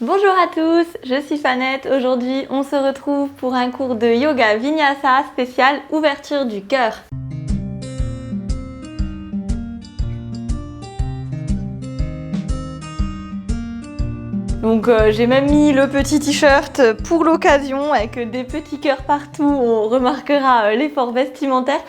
Bonjour à tous, je suis Fanette. Aujourd'hui, on se retrouve pour un cours de yoga vinyasa spécial ouverture du cœur. Donc j'ai même mis le petit t-shirt pour l'occasion avec des petits cœurs partout, on remarquera l'effort vestimentaire.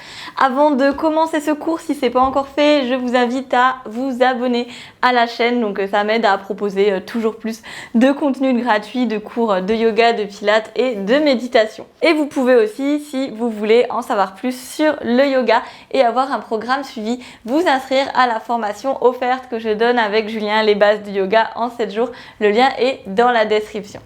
Avant de commencer ce cours, si ce n'est pas encore fait, je vous invite à vous abonner à la chaîne, donc ça m'aide à proposer toujours plus de contenu gratuit, de cours de yoga, de pilates et de méditation. Et vous pouvez aussi, si vous voulez en savoir plus sur le yoga et avoir un programme suivi, vous inscrire à la formation offerte que je donne avec Julien, les bases du yoga en 7 jours. Le lien est dans la description.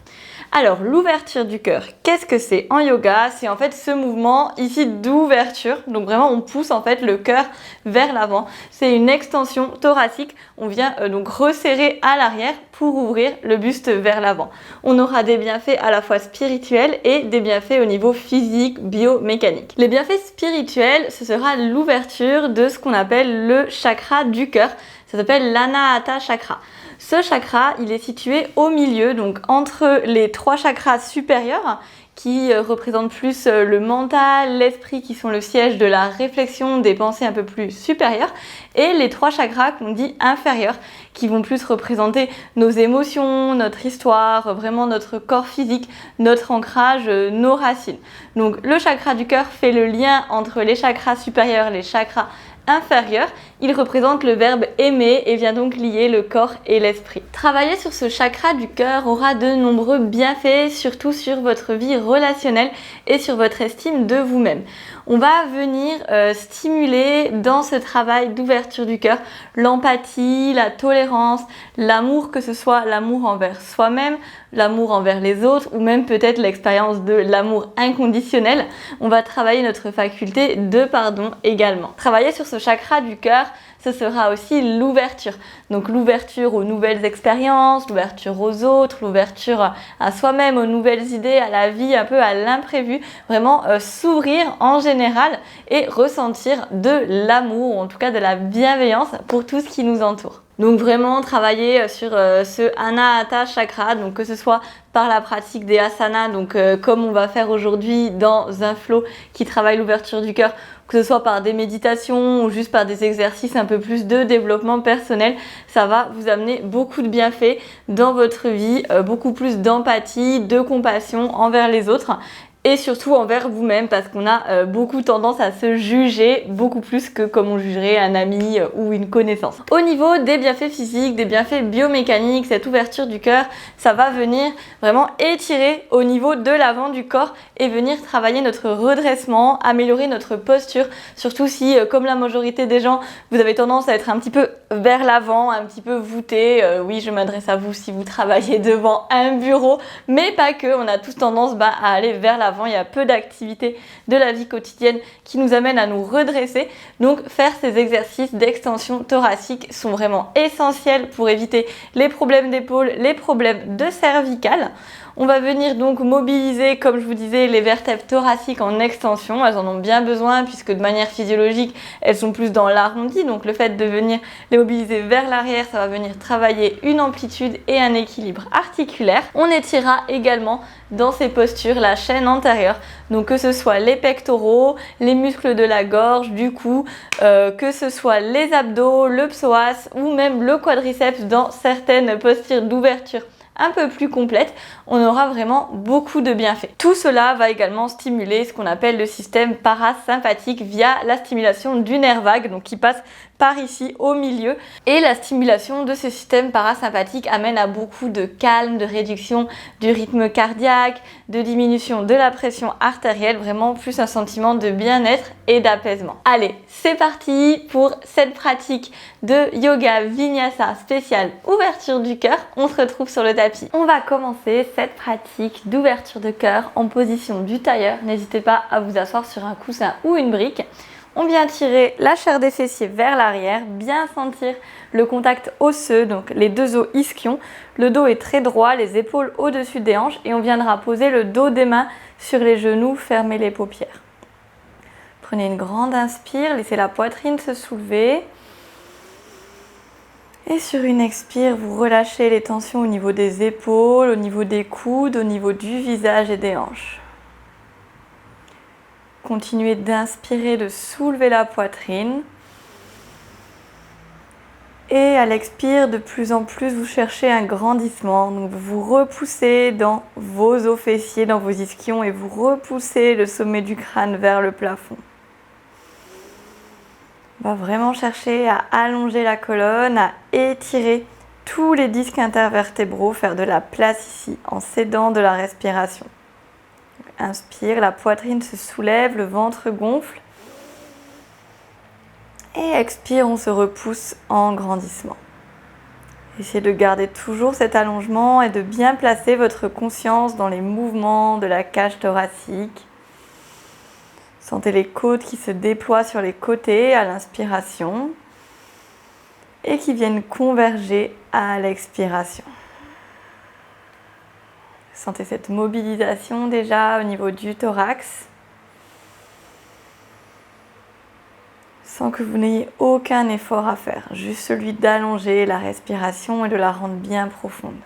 Alors, l'ouverture du cœur, qu'est-ce que c'est en yoga? C'est en fait ce mouvement ici d'ouverture. Donc vraiment, on pousse en fait le cœur vers l'avant. C'est une extension thoracique. On vient donc resserrer à l'arrière pour ouvrir le buste vers l'avant. On aura des bienfaits à la fois spirituels et des bienfaits au niveau physique, biomécanique. Les bienfaits spirituels, ce sera l'ouverture de ce qu'on appelle le chakra du cœur. Ça s'appelle l'Anahata chakra. Ce chakra, il est situé au milieu, donc entre les 3 chakras supérieurs qui représentent plus le mental, l'esprit, qui sont le siège de la réflexion, des pensées un peu plus supérieures, et les 3 chakras qu'on dit inférieurs, qui vont plus représenter nos émotions, notre histoire, vraiment notre corps physique, notre ancrage, nos racines. Donc le chakra du cœur fait le lien entre les chakras supérieurs, les chakras inférieur, il représente le verbe aimer et vient donc lier le corps et l'esprit. Travailler sur ce chakra du cœur aura de nombreux bienfaits, surtout sur votre vie relationnelle et sur votre estime de vous-même. On va venir stimuler dans ce travail d'ouverture du cœur l'empathie, la tolérance, l'amour, que ce soit l'amour envers soi-même, l'amour envers les autres ou même peut-être l'expérience de l'amour inconditionnel. On va travailler notre faculté de pardon également. Travailler sur ce chakra du cœur, ce sera aussi l'ouverture. Donc l'ouverture aux nouvelles expériences, l'ouverture aux autres, l'ouverture à soi-même, aux nouvelles idées, à la vie, un peu à l'imprévu. Vraiment s'ouvrir en général et ressentir de l'amour, ou en tout cas de la bienveillance pour tout ce qui nous entoure. Donc vraiment travailler sur ce Anahata chakra, donc que ce soit par la pratique des asanas, donc comme on va faire aujourd'hui dans un flow qui travaille l'ouverture du cœur, que ce soit par des méditations ou juste par des exercices un peu plus de développement personnel, ça va vous amener beaucoup de bienfaits dans votre vie, beaucoup plus d'empathie, de compassion envers les autres. Et surtout envers vous-même, parce qu'on a beaucoup tendance à se juger beaucoup plus que comme on jugerait un ami ou une connaissance. Au niveau des bienfaits physiques, des bienfaits biomécaniques, cette ouverture du cœur, ça va venir vraiment étirer au niveau de l'avant du corps et venir travailler notre redressement, améliorer notre posture, surtout si, comme la majorité des gens, vous avez tendance à être un petit peu vers l'avant, un petit peu voûté. Oui, je m'adresse à vous si vous travaillez devant un bureau, mais pas que, on a tous tendance à aller vers l'avant. Il y a peu d'activités de la vie quotidienne qui nous amènent à nous redresser. Donc faire ces exercices d'extension thoracique sont vraiment essentiels pour éviter les problèmes d'épaule, les problèmes de cervicales. On va venir donc mobiliser, comme je vous disais, les vertèbres thoraciques en extension. Elles en ont bien besoin puisque de manière physiologique, elles sont plus dans l'arrondi. Donc le fait de venir les mobiliser vers l'arrière, ça va venir travailler une amplitude et un équilibre articulaire. On étirera également dans ces postures la chaîne antérieure. Donc que ce soit les pectoraux, les muscles de la gorge, du cou, que ce soit les abdos, le psoas ou même le quadriceps dans certaines postures d'ouverture un peu plus complète, on aura vraiment beaucoup de bienfaits. Tout cela va également stimuler ce qu'on appelle le système parasympathique via la stimulation du nerf vague, donc qui passe par ici au milieu. Et la stimulation de ce système parasympathique amène à beaucoup de calme, de réduction du rythme cardiaque, de diminution de la pression artérielle, vraiment plus un sentiment de bien-être et d'apaisement. Allez, c'est parti pour cette pratique de yoga vinyasa spéciale ouverture du cœur. On se retrouve sur le tapis. On va commencer cette pratique d'ouverture de cœur en position du tailleur. N'hésitez pas à vous asseoir sur un coussin ou une brique. On vient tirer la chair des fessiers vers l'arrière, bien sentir le contact osseux, donc les deux os ischions. Le dos est très droit, les épaules au-dessus des hanches et on viendra poser le dos des mains sur les genoux, fermer les paupières. Prenez une grande inspire, laissez la poitrine se soulever. Et sur une expire, vous relâchez les tensions au niveau des épaules, au niveau des coudes, au niveau du visage et des hanches. Continuez d'inspirer, de soulever la poitrine. Et à l'expire, de plus en plus, vous cherchez un grandissement. Donc vous vous repoussez dans vos os fessiers, dans vos ischions et vous repoussez le sommet du crâne vers le plafond. On va vraiment chercher à allonger la colonne, à étirer tous les disques intervertébraux, faire de la place ici en s'aidant de la respiration. Inspire, la poitrine se soulève, le ventre gonfle. Et expire, on se repousse en grandissement. Essayez de garder toujours cet allongement et de bien placer votre conscience dans les mouvements de la cage thoracique. Sentez les côtes qui se déploient sur les côtés à l'inspiration et qui viennent converger à l'expiration. Sentez cette mobilisation déjà au niveau du thorax, sans que vous n'ayez aucun effort à faire, juste celui d'allonger la respiration et de la rendre bien profonde.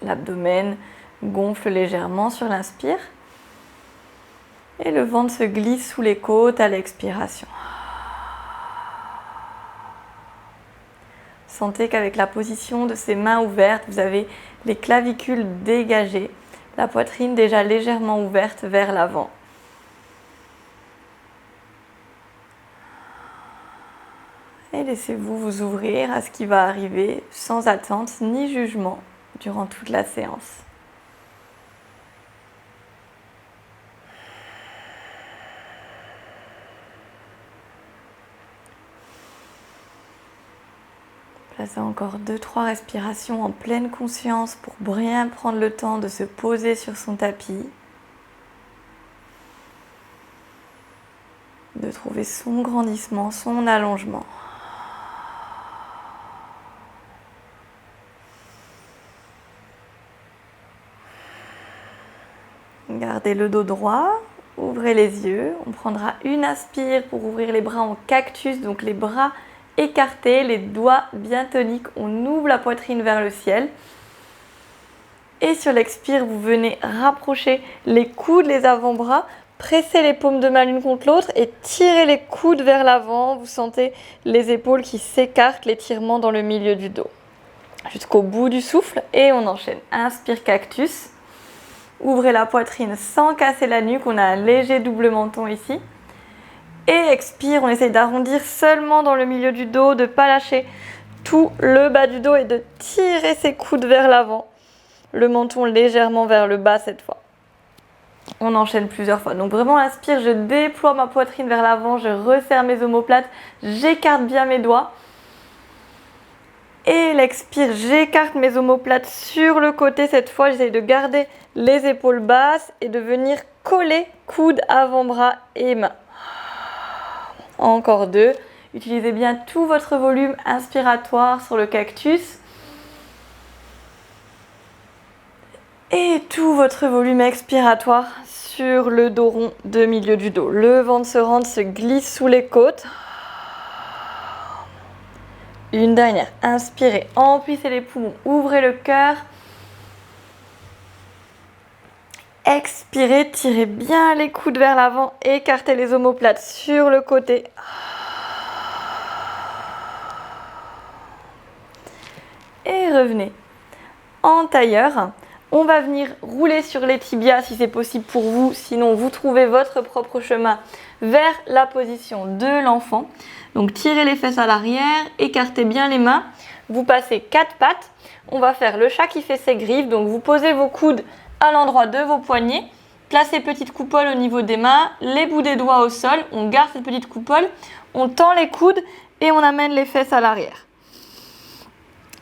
L'abdomen gonfle légèrement sur l'inspire et le ventre se glisse sous les côtes à l'expiration. Sentez qu'avec la position de ces mains ouvertes, vous avez les clavicules dégagées, la poitrine déjà légèrement ouverte vers l'avant. Et laissez-vous vous ouvrir à ce qui va arriver sans attente ni jugement durant toute la séance. Placez encore 2-3 respirations en pleine conscience pour bien prendre le temps de se poser sur son tapis, de trouver son grandissement, son allongement. Gardez le dos droit, ouvrez les yeux. On prendra une inspire pour ouvrir les bras en cactus, donc les bras écartés, les doigts bien toniques. On ouvre la poitrine vers le ciel. Et sur l'expire, vous venez rapprocher les coudes, les avant-bras, pressez les paumes de main l'une contre l'autre et tirez les coudes vers l'avant. Vous sentez les épaules qui s'écartent, l'étirement dans le milieu du dos. Jusqu'au bout du souffle et on enchaîne. Inspire cactus. Ouvrez la poitrine sans casser la nuque, on a un léger double menton ici. Et expire, on essaye d'arrondir seulement dans le milieu du dos, de ne pas lâcher tout le bas du dos et de tirer ses coudes vers l'avant. Le menton légèrement vers le bas cette fois. On enchaîne plusieurs fois. Donc vraiment inspire, je déploie ma poitrine vers l'avant, je resserre mes omoplates, j'écarte bien mes doigts. Et l'expire, j'écarte mes omoplates sur le côté. Cette fois, j'essaye de garder les épaules basses et de venir coller coudes, avant-bras et mains. Encore 2. Utilisez bien tout votre volume inspiratoire sur le cactus. Et tout votre volume expiratoire sur le dos rond de milieu du dos. Le ventre se rentre, se glisse sous les côtes. Une dernière, inspirez, emplissez les poumons, ouvrez le cœur. Expirez, tirez bien les coudes vers l'avant, écartez les omoplates sur le côté. Et revenez en tailleur. On va venir rouler sur les tibias si c'est possible pour vous, sinon vous trouvez votre propre chemin vers la position de l'enfant. Donc tirez les fesses à l'arrière, écartez bien les mains, vous passez 4 pattes. On va faire le chat qui fait ses griffes, donc vous posez vos coudes à l'endroit de vos poignets, placez petite coupole au niveau des mains, les bouts des doigts au sol, on garde cette petite coupole, on tend les coudes et on amène les fesses à l'arrière.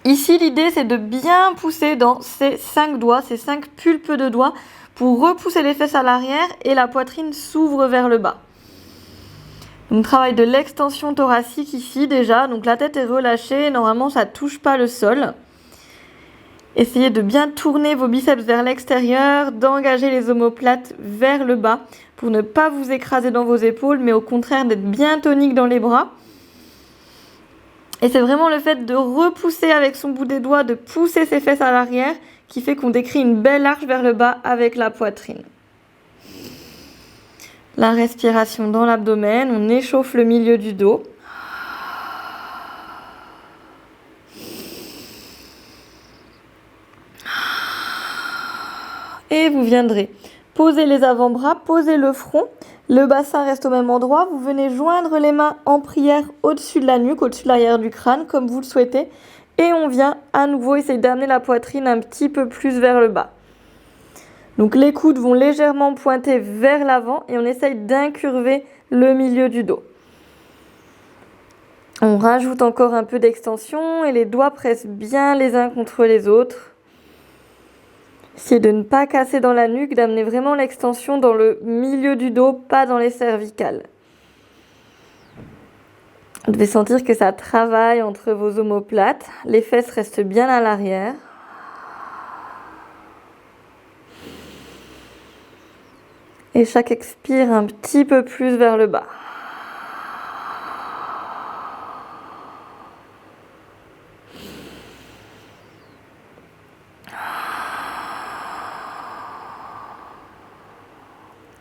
Ici, l'idée, c'est de bien pousser dans ces 5 doigts, ces 5 pulpes de doigts, pour repousser les fesses à l'arrière et la poitrine s'ouvre vers le bas. On travaille de l'extension thoracique ici déjà, donc la tête est relâchée, normalement ça ne touche pas le sol. Essayez de bien tourner vos biceps vers l'extérieur, d'engager les omoplates vers le bas pour ne pas vous écraser dans vos épaules, mais au contraire d'être bien tonique dans les bras. Et c'est vraiment le fait de repousser avec son bout des doigts, de pousser ses fesses à l'arrière, qui fait qu'on décrit une belle arche vers le bas avec la poitrine. La respiration dans l'abdomen, on échauffe le milieu du dos. Et vous viendrez poser les avant-bras, poser le front. Le bassin reste au même endroit. Vous venez joindre les mains en prière au-dessus de la nuque, au-dessus de l'arrière du crâne, comme vous le souhaitez. Et on vient à nouveau essayer d'amener la poitrine un petit peu plus vers le bas. Donc les coudes vont légèrement pointer vers l'avant et on essaye d'incurver le milieu du dos. On rajoute encore un peu d'extension et les doigts pressent bien les uns contre les autres. Essayez de ne pas casser dans la nuque, d'amener vraiment l'extension dans le milieu du dos, pas dans les cervicales. Vous devez sentir que ça travaille entre vos omoplates. Les fesses restent bien à l'arrière. Et chaque expire un petit peu plus vers le bas.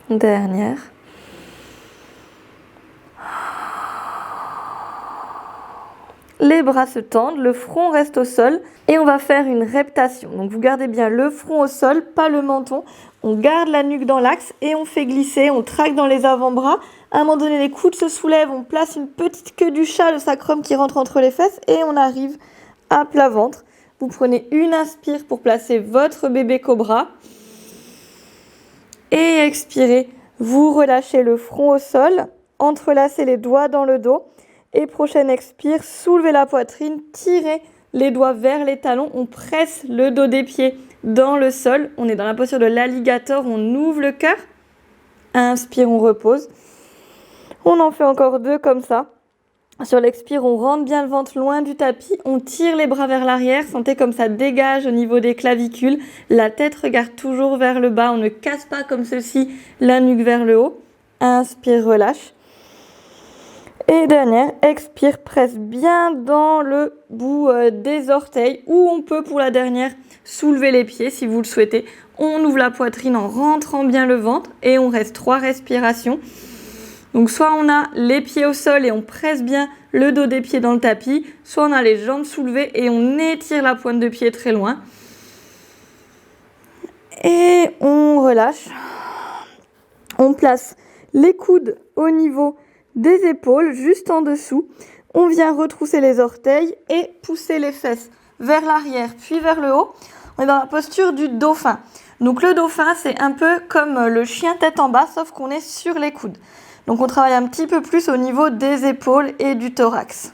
Dernière. Les bras se tendent, le front reste au sol et on va faire une reptation. Donc vous gardez bien le front au sol, pas le menton. On garde la nuque dans l'axe et on fait glisser, on traque dans les avant-bras. À un moment donné, les coudes se soulèvent, on place une petite queue du chat, le sacrum qui rentre entre les fesses et on arrive à plat ventre. Vous prenez une inspire pour placer votre bébé cobra. Et expirez, vous relâchez le front au sol, entrelacez les doigts dans le dos. Et prochaine expire, soulevez la poitrine, tirez les doigts vers les talons, on presse le dos des pieds dans le sol. On est dans la posture de l'alligator, on ouvre le cœur. Inspire, on repose. On en fait encore 2 comme ça. Sur l'expire, on rentre bien le ventre loin du tapis, on tire les bras vers l'arrière, sentez comme ça dégage au niveau des clavicules, la tête regarde toujours vers le bas, on ne casse pas comme ceci la nuque vers le haut. Inspire, relâche. Et dernière, expire, presse bien dans le bout des orteils, ou on peut pour la dernière soulever les pieds si vous le souhaitez. On ouvre la poitrine en rentrant bien le ventre et on reste 3 respirations. Donc soit on a les pieds au sol et on presse bien le dos des pieds dans le tapis, soit on a les jambes soulevées et on étire la pointe de pied très loin. Et on relâche. On place les coudes au niveau des épaules, juste en dessous. On vient retrousser les orteils et pousser les fesses vers l'arrière, puis vers le haut. On est dans la posture du dauphin. Donc le dauphin, c'est un peu comme le chien tête en bas, sauf qu'on est sur les coudes. Donc on travaille un petit peu plus au niveau des épaules et du thorax.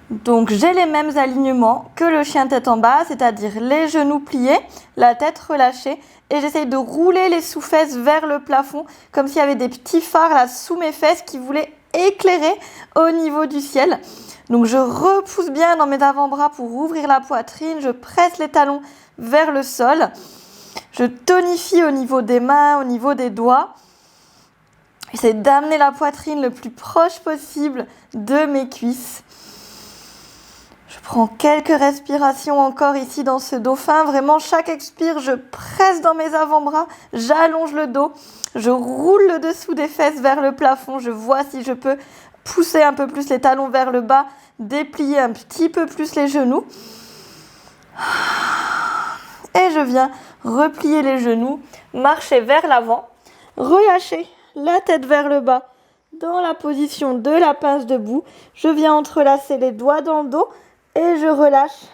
Donc j'ai les mêmes alignements que le chien tête en bas, c'est-à-dire les genoux pliés, la tête relâchée et j'essaye de rouler les sous-fesses vers le plafond comme s'il y avait des petits phares là sous mes fesses qui voulaient éclairer au niveau du ciel. Donc je repousse bien dans mes avant-bras pour ouvrir la poitrine, je presse les talons vers le sol, je tonifie au niveau des mains, au niveau des doigts. J'essaie d'amener la poitrine le plus proche possible de mes cuisses. Je prends quelques respirations encore ici dans ce dauphin. Vraiment, chaque expire, je presse dans mes avant-bras, j'allonge le dos, je roule le dessous des fesses vers le plafond. Je vois si je peux pousser un peu plus les talons vers le bas, déplier un petit peu plus les genoux. Et je viens replier les genoux, marcher vers l'avant, relâcher la tête vers le bas dans la position de la pince debout. Je viens entrelacer les doigts dans le dos et je relâche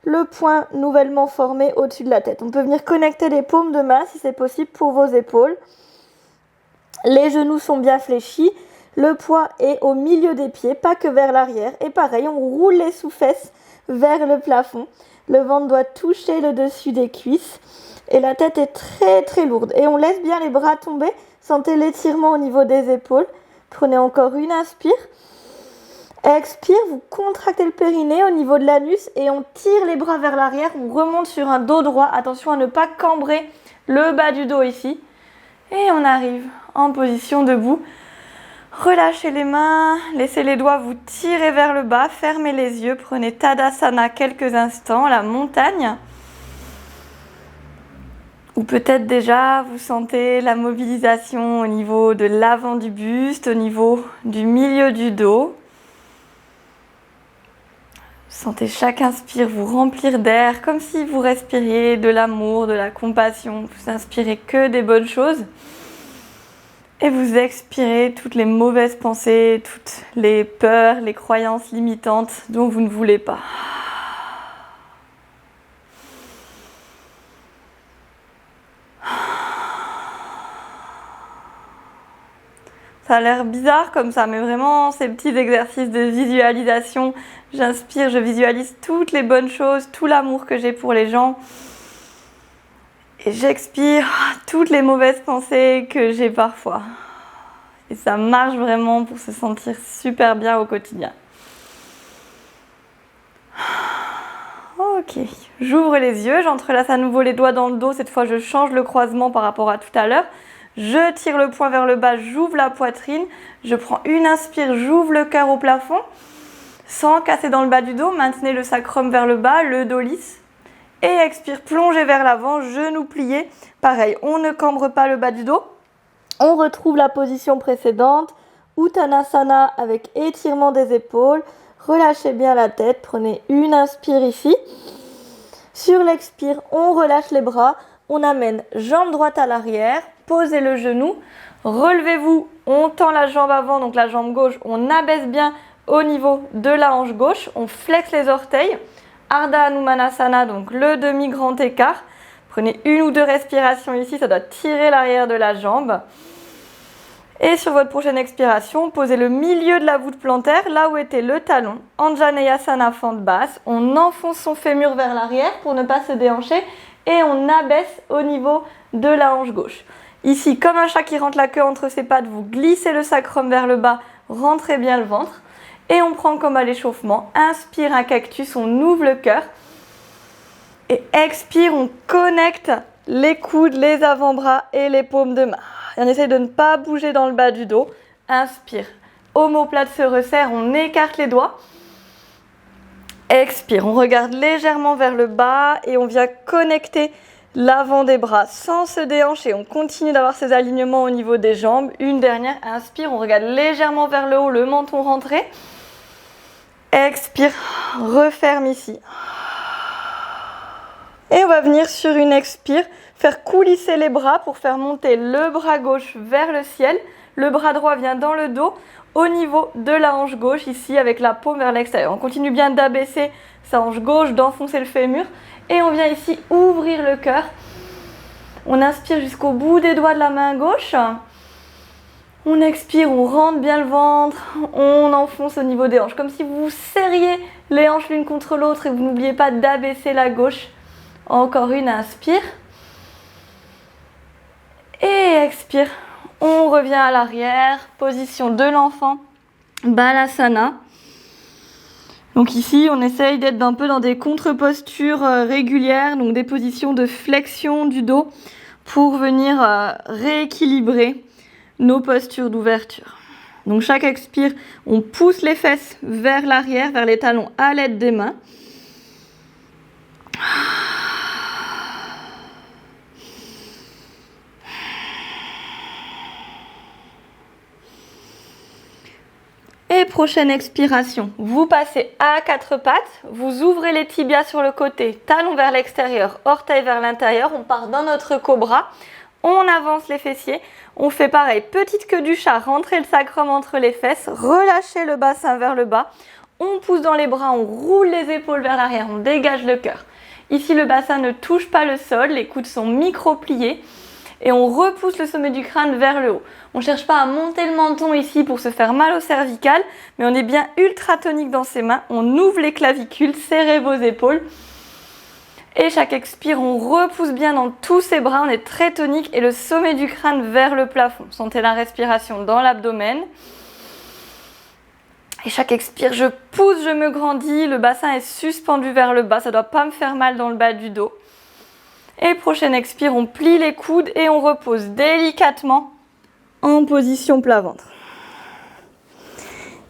le poing nouvellement formé au-dessus de la tête. On peut venir connecter les paumes de main si c'est possible pour vos épaules. Les genoux sont bien fléchis. Le poids est au milieu des pieds, pas que vers l'arrière. Et pareil, on roule les sous-fesses vers le plafond. Le ventre doit toucher le dessus des cuisses. Et la tête est très très lourde. Et on laisse bien les bras tomber. Sentez l'étirement au niveau des épaules. Prenez encore une inspire. Expire, vous contractez le périnée au niveau de l'anus et on tire les bras vers l'arrière. On remonte sur un dos droit. Attention à ne pas cambrer le bas du dos ici. Et on arrive en position debout. Relâchez les mains, laissez les doigts vous tirer vers le bas, fermez les yeux, prenez Tadasana quelques instants, la montagne. Ou peut-être déjà vous sentez la mobilisation au niveau de l'avant du buste, au niveau du milieu du dos. Sentez chaque inspire vous remplir d'air, comme si vous respiriez de l'amour, de la compassion. Vous inspirez que des bonnes choses. Et vous expirez toutes les mauvaises pensées, toutes les peurs, les croyances limitantes dont vous ne voulez pas. Ça a l'air bizarre comme ça, mais vraiment ces petits exercices de visualisation, j'inspire, je visualise toutes les bonnes choses, tout l'amour que j'ai pour les gens. Et j'expire toutes les mauvaises pensées que j'ai parfois. Et ça marche vraiment pour se sentir super bien au quotidien. Ok, j'ouvre les yeux, j'entrelace à nouveau les doigts dans le dos. Cette fois, je change le croisement par rapport à tout à l'heure. Je tire le poing vers le bas, j'ouvre la poitrine. Je prends une inspire, j'ouvre le cœur au plafond. Sans casser dans le bas du dos, maintenez le sacrum vers le bas, le dos lisse. Et expire, plongez vers l'avant, genoux pliés. Pareil, on ne cambre pas le bas du dos. On retrouve la position précédente. Uttanasana avec étirement des épaules. Relâchez bien la tête, prenez une inspire ici. Sur l'expire, on relâche les bras. On amène jambe droite à l'arrière. Posez le genou, relevez-vous, on tend la jambe avant, donc la jambe gauche, on abaisse bien au niveau de la hanche gauche, on flexe les orteils, Ardha Hanumanasana, donc le demi-grand écart. Prenez une ou deux respirations ici, ça doit tirer l'arrière de la jambe. Et sur votre prochaine expiration, posez le milieu de la voûte plantaire, là où était le talon, Anjaneyasana, fente basse. On enfonce son fémur vers l'arrière pour ne pas se déhancher et on abaisse au niveau de la hanche gauche. Ici, comme un chat qui rentre la queue entre ses pattes, vous glissez le sacrum vers le bas, rentrez bien le ventre. Et on prend comme à l'échauffement, inspire un cactus, on ouvre le cœur. Et expire, on connecte les coudes, les avant-bras et les paumes de main. Et on essaye de ne pas bouger dans le bas du dos. Inspire, omoplate se resserre, on écarte les doigts. Expire, on regarde légèrement vers le bas et on vient connecter l'avant des bras sans se déhancher. On continue d'avoir ces alignements au niveau des jambes. Une dernière, inspire, on regarde légèrement vers le haut, le menton rentré. Expire, referme ici. Et on va venir sur une expire, faire coulisser les bras pour faire monter le bras gauche vers le ciel. Le bras droit vient dans le dos, au niveau de la hanche gauche, ici avec la paume vers l'extérieur. On continue bien d'abaisser sa hanche gauche, d'enfoncer le fémur. Et on vient ici ouvrir le cœur. On inspire jusqu'au bout des doigts de la main gauche. On expire, on rentre bien le ventre. On enfonce au niveau des hanches. Comme si vous serriez les hanches l'une contre l'autre et vous n'oubliez pas d'abaisser la gauche. Encore une, inspire. Et expire. On revient à l'arrière. Position de l'enfant. Balasana. Donc ici, on essaye d'être un peu dans des contre-postures régulières, donc des positions de flexion du dos pour venir rééquilibrer nos postures d'ouverture. Donc chaque expire, on pousse les fesses vers l'arrière, vers les talons à l'aide des mains. Et prochaine expiration, vous passez à quatre pattes, vous ouvrez les tibias sur le côté, talons vers l'extérieur, orteils vers l'intérieur, on part dans notre cobra, on avance les fessiers, on fait pareil, petite queue du chat, rentrez le sacrum entre les fesses, relâchez le bassin vers le bas, on pousse dans les bras, on roule les épaules vers l'arrière, on dégage le cœur. Ici le bassin ne touche pas le sol, les coudes sont micro-pliés. Et on repousse le sommet du crâne vers le haut. On ne cherche pas à monter le menton ici pour se faire mal au cervical, mais on est bien ultra tonique dans ses mains. On ouvre les clavicules, serrez vos épaules. Et chaque expire, on repousse bien dans tous ses bras, on est très tonique et le sommet du crâne vers le plafond. Sentez la respiration dans l'abdomen. Et chaque expire, je pousse, je me grandis, le bassin est suspendu vers le bas, ça ne doit pas me faire mal dans le bas du dos. Et prochaine expire, on plie les coudes et on repose délicatement en position plat ventre.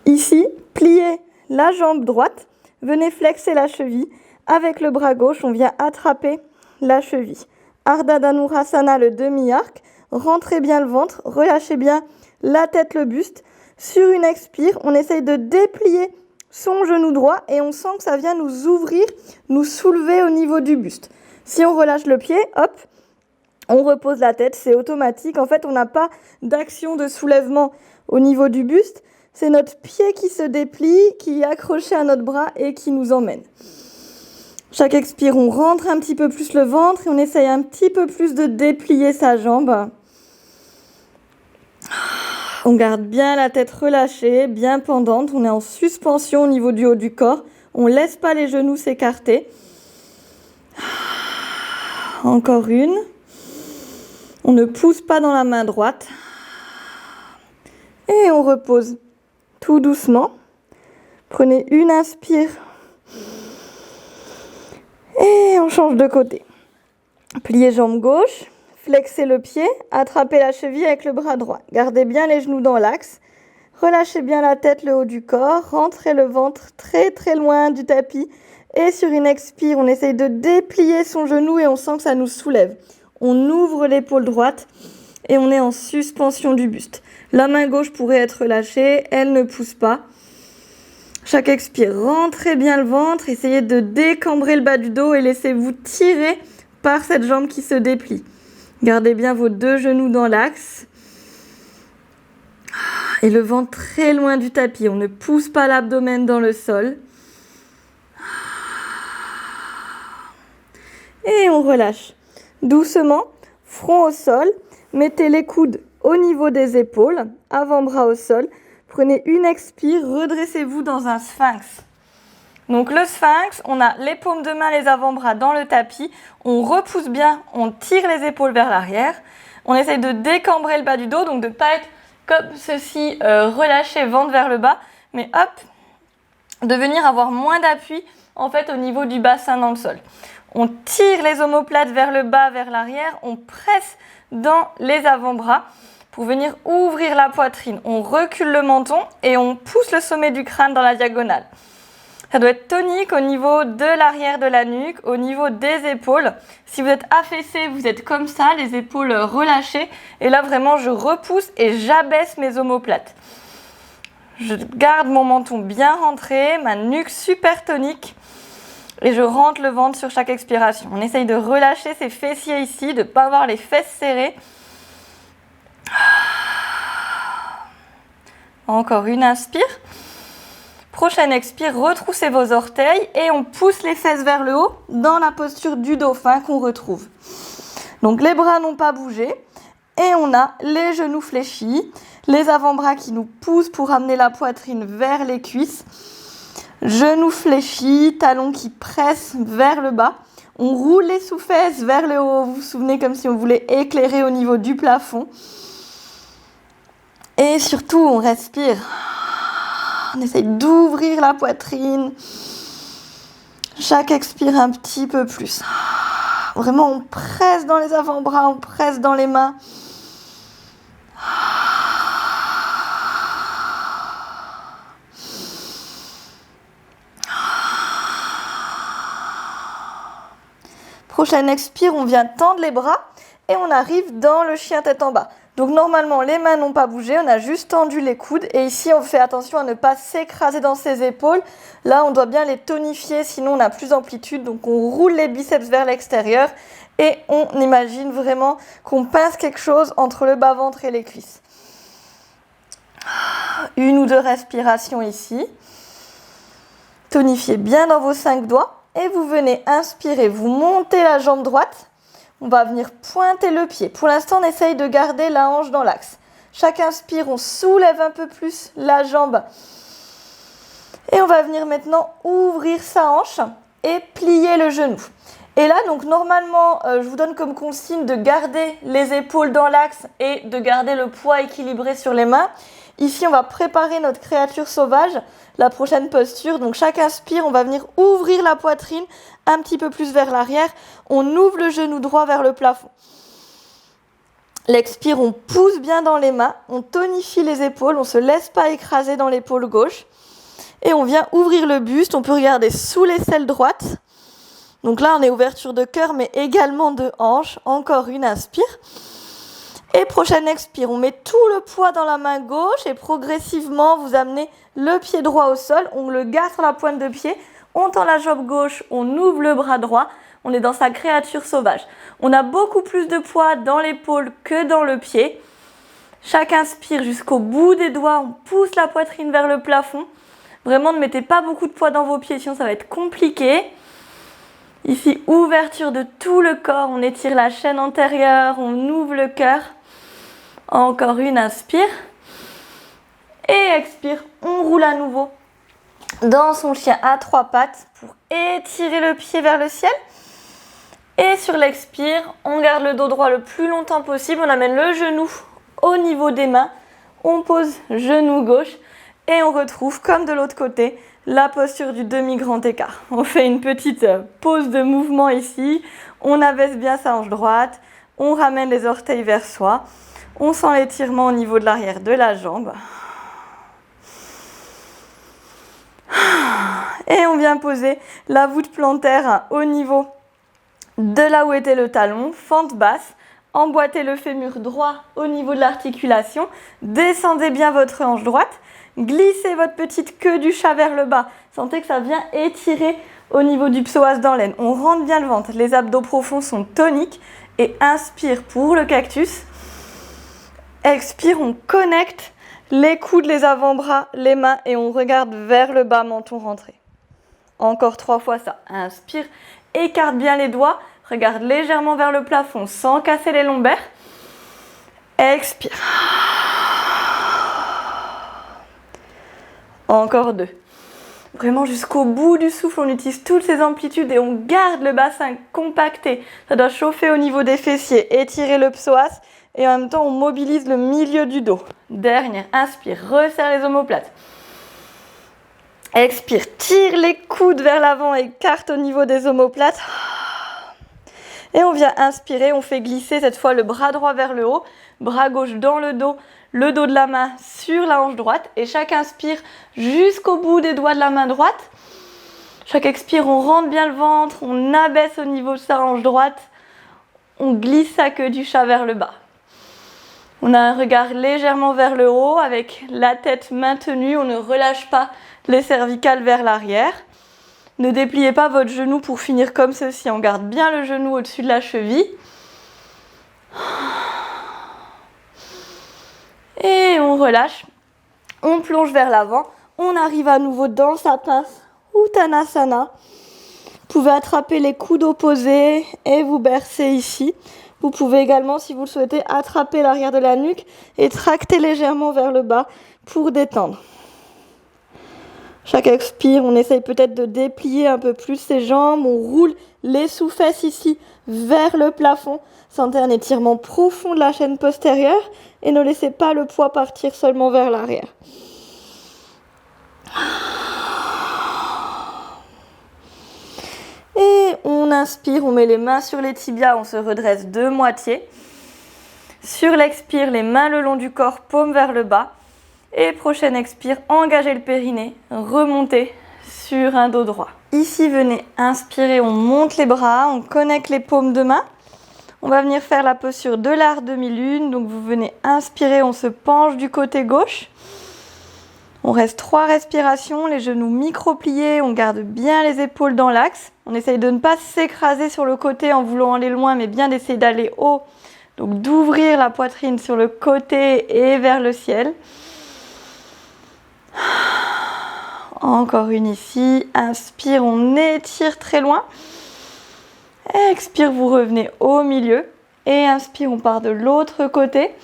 Ici, pliez la jambe droite, venez flexer la cheville. Avec le bras gauche, on vient attraper la cheville. Ardha Dhanurasana, le demi-arc. Rentrez bien le ventre, relâchez bien la tête, le buste. Sur une expire, on essaye de déplier son genou droit et on sent que ça vient nous ouvrir, nous soulever au niveau du buste. Si on relâche le pied, hop, on repose la tête, c'est automatique. En fait, on n'a pas d'action de soulèvement au niveau du buste. C'est notre pied qui se déplie, qui est accroché à notre bras et qui nous emmène. Chaque expire, on rentre un petit peu plus le ventre et on essaye un petit peu plus de déplier sa jambe. On garde bien la tête relâchée, bien pendante. On est en suspension au niveau du haut du corps. On ne laisse pas les genoux s'écarter. Encore une. On ne pousse pas dans la main droite. Et on repose tout doucement. Prenez une inspire. Et on change de côté. Pliez jambe gauche. Flexez le pied. Attrapez la cheville avec le bras droit. Gardez bien les genoux dans l'axe. Relâchez bien la tête, le haut du corps. Rentrez le ventre très très loin du tapis. Et sur une expire, on essaye de déplier son genou et on sent que ça nous soulève. On ouvre l'épaule droite et on est en suspension du buste. La main gauche pourrait être relâchée, elle ne pousse pas. Chaque expire, rentrez bien le ventre, essayez de décambrer le bas du dos et laissez-vous tirer par cette jambe qui se déplie. Gardez bien vos deux genoux dans l'axe. Et le ventre très loin du tapis, on ne pousse pas l'abdomen dans le sol. Et on relâche. Doucement, front au sol, mettez les coudes au niveau des épaules, avant-bras au sol. Prenez une expire, redressez-vous dans un sphinx. Donc le sphinx, on a les paumes de main, les avant-bras dans le tapis. On repousse bien, on tire les épaules vers l'arrière. On essaye de décambrer le bas du dos, donc de ne pas être comme ceci, relâché, ventre vers le bas. Mais hop, de venir avoir moins d'appui en fait au niveau du bassin dans le sol. On tire les omoplates vers le bas, vers l'arrière. On presse dans les avant-bras pour venir ouvrir la poitrine. On recule le menton et on pousse le sommet du crâne dans la diagonale. Ça doit être tonique au niveau de l'arrière de la nuque, au niveau des épaules. Si vous êtes affaissé, vous êtes comme ça, les épaules relâchées. Et là, vraiment, je repousse et j'abaisse mes omoplates. Je garde mon menton bien rentré, ma nuque super tonique. Et je rentre le ventre sur chaque expiration. On essaye de relâcher ses fessiers ici, de ne pas avoir les fesses serrées. Encore une inspire. Prochaine expire, retroussez vos orteils et on pousse les fesses vers le haut dans la posture du dauphin qu'on retrouve. Donc les bras n'ont pas bougé et on a les genoux fléchis, les avant-bras qui nous poussent pour amener la poitrine vers les cuisses. Genoux fléchis, talons qui pressent vers le bas. On roule les sous-fesses vers le haut. Vous vous souvenez comme si on voulait éclairer au niveau du plafond. Et surtout, on respire. On essaye d'ouvrir la poitrine. Chaque expire un petit peu plus. Vraiment, on presse dans les avant-bras, on presse dans les mains. Prochaine expire, on vient tendre les bras et on arrive dans le chien tête en bas. Donc normalement, les mains n'ont pas bougé, on a juste tendu les coudes. Et ici, on fait attention à ne pas s'écraser dans ses épaules. Là, on doit bien les tonifier, sinon on a plus d'amplitude. Donc on roule les biceps vers l'extérieur et on imagine vraiment qu'on pince quelque chose entre le bas-ventre et les cuisses. Une ou deux respirations ici. Tonifiez bien dans vos 5 doigts. Et vous venez inspirer, vous montez la jambe droite. On va venir pointer le pied. Pour l'instant, on essaye de garder la hanche dans l'axe. Chaque inspire, on soulève un peu plus la jambe. Et on va venir maintenant ouvrir sa hanche et plier le genou. Et là, donc normalement, je vous donne comme consigne de garder les épaules dans l'axe et de garder le poids équilibré sur les mains. Ici, on va préparer notre créature sauvage, la prochaine posture. Donc, chaque inspire, on va venir ouvrir la poitrine un petit peu plus vers l'arrière. On ouvre le genou droit vers le plafond. L'expire, on pousse bien dans les mains, on tonifie les épaules, on ne se laisse pas écraser dans l'épaule gauche. Et on vient ouvrir le buste, on peut regarder sous l'aisselle droite. Donc là, on est ouverture de cœur, mais également de hanche. Encore une, inspire. Et prochaine expire, on met tout le poids dans la main gauche et progressivement, vous amenez le pied droit au sol. On le garde sur la pointe de pied, on tend la jambe gauche, on ouvre le bras droit. On est dans sa créature sauvage. On a beaucoup plus de poids dans l'épaule que dans le pied. Chaque inspire jusqu'au bout des doigts, on pousse la poitrine vers le plafond. Vraiment, ne mettez pas beaucoup de poids dans vos pieds, sinon ça va être compliqué. Ici, ouverture de tout le corps, on étire la chaîne antérieure, on ouvre le cœur. Encore une, inspire. Et expire, on roule à nouveau dans son chien à 3 pattes pour étirer le pied vers le ciel. Et sur l'expire, on garde le dos droit le plus longtemps possible. On amène le genou au niveau des mains. On pose genou gauche et on retrouve, comme de l'autre côté, la posture du demi-grand écart. On fait une petite pause de mouvement ici. On abaisse bien sa hanche droite. On ramène les orteils vers soi. On sent l'étirement au niveau de l'arrière de la jambe. Et on vient poser la voûte plantaire au niveau de là où était le talon, fente basse, emboîtez le fémur droit au niveau de l'articulation, descendez bien votre hanche droite, glissez votre petite queue du chat vers le bas, sentez que ça vient étirer au niveau du psoas dans l'aine, on rentre bien le ventre, les abdos profonds sont toniques et inspire pour le cactus, expire, on connecte les coudes, les avant-bras, les mains et on regarde vers le bas, menton rentré. Encore 3 fois ça, inspire. Écarte bien les doigts, regarde légèrement vers le plafond sans casser les lombaires. Expire. Encore 2. Vraiment jusqu'au bout du souffle, on utilise toutes ces amplitudes et on garde le bassin compacté. Ça doit chauffer au niveau des fessiers, étirer le psoas et en même temps on mobilise le milieu du dos. Dernière, inspire, resserre les omoplates. Expire, tire les coudes vers l'avant, écarte au niveau des omoplates. Et on vient inspirer, on fait glisser cette fois le bras droit vers le haut, bras gauche dans le dos de la main sur la hanche droite. Et chaque inspire jusqu'au bout des doigts de la main droite. Chaque expire, on rentre bien le ventre, on abaisse au niveau de sa hanche droite. On glisse sa queue du chat vers le bas. On a un regard légèrement vers le haut avec la tête maintenue, on ne relâche pas les cervicales vers l'arrière. Ne dépliez pas votre genou pour finir comme ceci. On garde bien le genou au-dessus de la cheville. Et on relâche. On plonge vers l'avant. On arrive à nouveau dans sa pince Uttanasana. Vous pouvez attraper les coudes opposés et vous bercer ici. Vous pouvez également, si vous le souhaitez, attraper l'arrière de la nuque et tracter légèrement vers le bas pour détendre. Chaque expire, on essaye peut-être de déplier un peu plus ses jambes. On roule les sous-fesses ici vers le plafond. Sentez un étirement profond de la chaîne postérieure et ne laissez pas le poids partir seulement vers l'arrière. Et on inspire, on met les mains sur les tibias, on se redresse de moitié. Sur l'expire, les mains le long du corps, paume vers le bas. Et prochaine expire, engagez le périnée, remontez sur un dos droit. Ici, venez inspirer, on monte les bras, on connecte les paumes de main. On va venir faire la posture de la demi-lune. Donc vous venez inspirer, on se penche du côté gauche. On reste 3 respirations, les genoux micro-pliés, on garde bien les épaules dans l'axe. On essaye de ne pas s'écraser sur le côté en voulant aller loin, mais bien d'essayer d'aller haut. Donc d'ouvrir la poitrine sur le côté et vers le ciel. Encore une ici. Inspire, on étire très loin. Expire, vous revenez au milieu. Et inspire, on part de l'autre côté.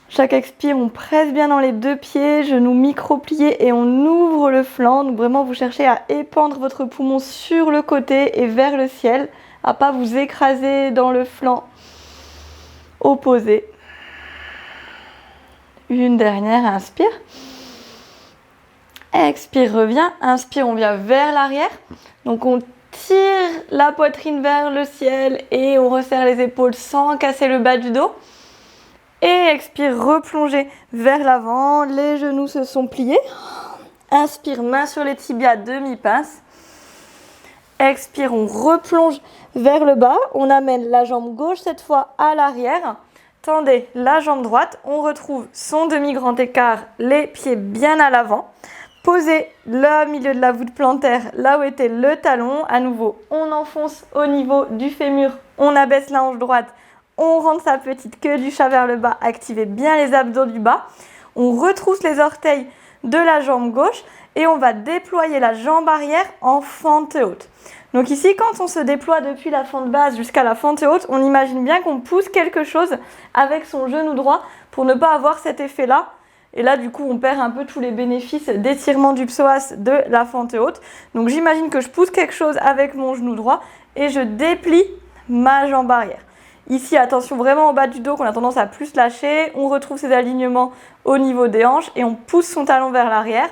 Chaque expire, on presse bien dans les 2 pieds, genoux micro-pliés et on ouvre le flanc. Donc vraiment, vous cherchez à épandre votre poumon sur le côté et vers le ciel, à ne pas vous écraser dans le flanc opposé. Une dernière, inspire. Expire, revient. Inspire, on vient vers l'arrière. Donc on tire la poitrine vers le ciel et on resserre les épaules sans casser le bas du dos. Et expire, replonger vers l'avant, les genoux se sont pliés. Inspire, main sur les tibias, demi-pince. Expire, on replonge vers le bas. On amène la jambe gauche cette fois à l'arrière. Tendez la jambe droite. On retrouve son demi-grand écart, les pieds bien à l'avant. Posez le milieu de la voûte plantaire là où était le talon. À nouveau, on enfonce au niveau du fémur. On abaisse la hanche droite. On rentre sa petite queue du chat vers le bas, activez bien les abdos du bas. On retrousse les orteils de la jambe gauche et on va déployer la jambe arrière en fente haute. Donc ici, quand on se déploie depuis la fente basse jusqu'à la fente haute, on imagine bien qu'on pousse quelque chose avec son genou droit pour ne pas avoir cet effet-là. Et là, du coup, on perd un peu tous les bénéfices d'étirement du psoas de la fente haute. Donc j'imagine que je pousse quelque chose avec mon genou droit et je déplie ma jambe arrière. Ici, attention vraiment au bas du dos qu'on a tendance à plus lâcher. On retrouve ses alignements au niveau des hanches et on pousse son talon vers l'arrière.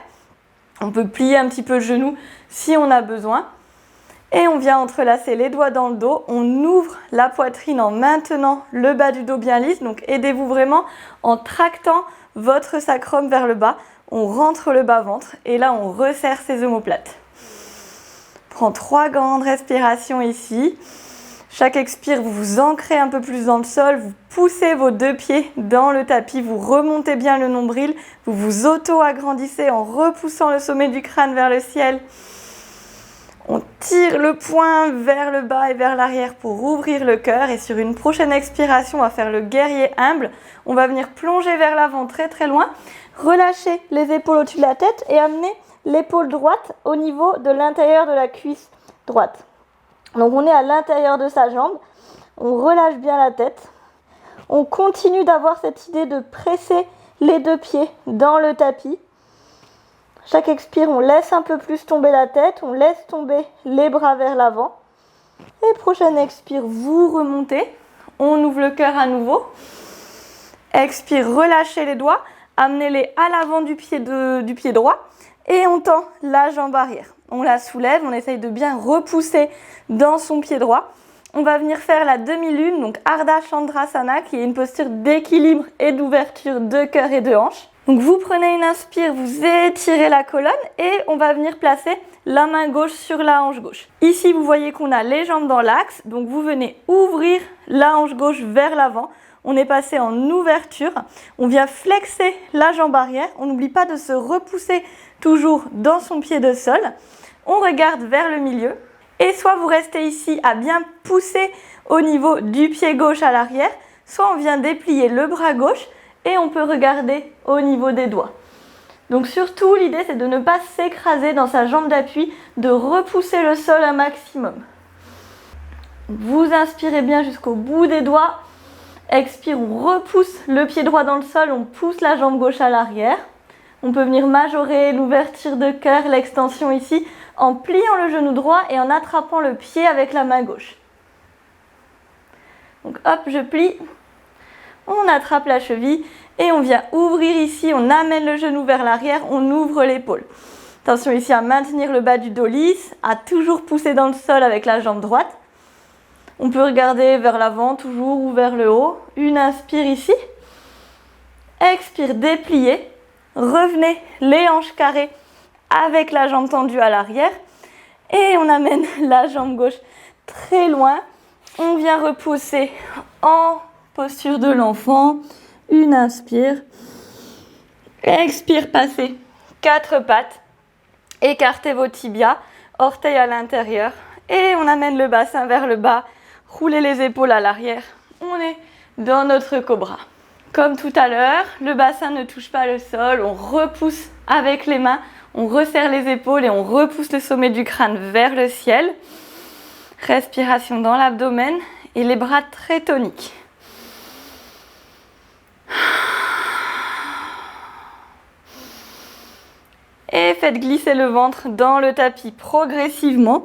On peut plier un petit peu le genou si on a besoin. Et on vient entrelacer les doigts dans le dos. On ouvre la poitrine en maintenant le bas du dos bien lisse. Donc aidez-vous vraiment en tractant votre sacrum vers le bas. On rentre le bas-ventre et là on resserre ses omoplates. Prends 3 grandes respirations ici. Chaque expire, vous vous ancrez un peu plus dans le sol, vous poussez vos 2 pieds dans le tapis, vous remontez bien le nombril, vous vous auto-agrandissez en repoussant le sommet du crâne vers le ciel. On tire le poing vers le bas et vers l'arrière pour ouvrir le cœur. Et sur une prochaine expiration, on va faire le guerrier humble. On va venir plonger vers l'avant très très loin, relâcher les épaules au-dessus de la tête et amener l'épaule droite au niveau de l'intérieur de la cuisse droite. Donc on est à l'intérieur de sa jambe, on relâche bien la tête, on continue d'avoir cette idée de presser les 2 pieds dans le tapis. Chaque expire, on laisse un peu plus tomber la tête, on laisse tomber les bras vers l'avant. Et prochaine expire, vous remontez, on ouvre le cœur à nouveau. Expire, relâchez les doigts, amenez-les à l'avant du pied droit et on tend la jambe arrière. On la soulève, on essaye de bien repousser dans son pied droit. On va venir faire la demi-lune, donc Ardha Chandrasana, qui est une posture d'équilibre et d'ouverture de cœur et de hanche. Donc vous prenez une inspire, vous étirez la colonne et on va venir placer la main gauche sur la hanche gauche. Ici, vous voyez qu'on a les jambes dans l'axe, donc vous venez ouvrir la hanche gauche vers l'avant. On est passé en ouverture, on vient flexer la jambe arrière, on n'oublie pas de se repousser toujours dans son pied de sol. On regarde vers le milieu et soit vous restez ici à bien pousser au niveau du pied gauche à l'arrière, soit on vient déplier le bras gauche et on peut regarder au niveau des doigts. Donc surtout, l'idée c'est de ne pas s'écraser dans sa jambe d'appui, de repousser le sol un maximum. Vous inspirez bien jusqu'au bout des doigts. Expire, on repousse le pied droit dans le sol, on pousse la jambe gauche à l'arrière. On peut venir majorer l'ouverture de cœur, l'extension ici, en pliant le genou droit et en attrapant le pied avec la main gauche. Donc hop, je plie, on attrape la cheville et on vient ouvrir ici, on amène le genou vers l'arrière, on ouvre l'épaule. Attention ici à maintenir le bas du dos lisse, à toujours pousser dans le sol avec la jambe droite. On peut regarder vers l'avant toujours ou vers le haut. Une inspire ici. Expire, déplier. Revenez les hanches carrées avec la jambe tendue à l'arrière. Et on amène la jambe gauche très loin. On vient repousser en posture de l'enfant. Une inspire. Expire, passez 4 pattes. Écartez vos tibias, orteils à l'intérieur. Et on amène le bassin vers le bas. Roulez les épaules à l'arrière. On est dans notre cobra. Comme tout à l'heure, le bassin ne touche pas le sol. On repousse avec les mains. On resserre les épaules et on repousse le sommet du crâne vers le ciel. Respiration dans l'abdomen et les bras très toniques. Et faites glisser le ventre dans le tapis progressivement.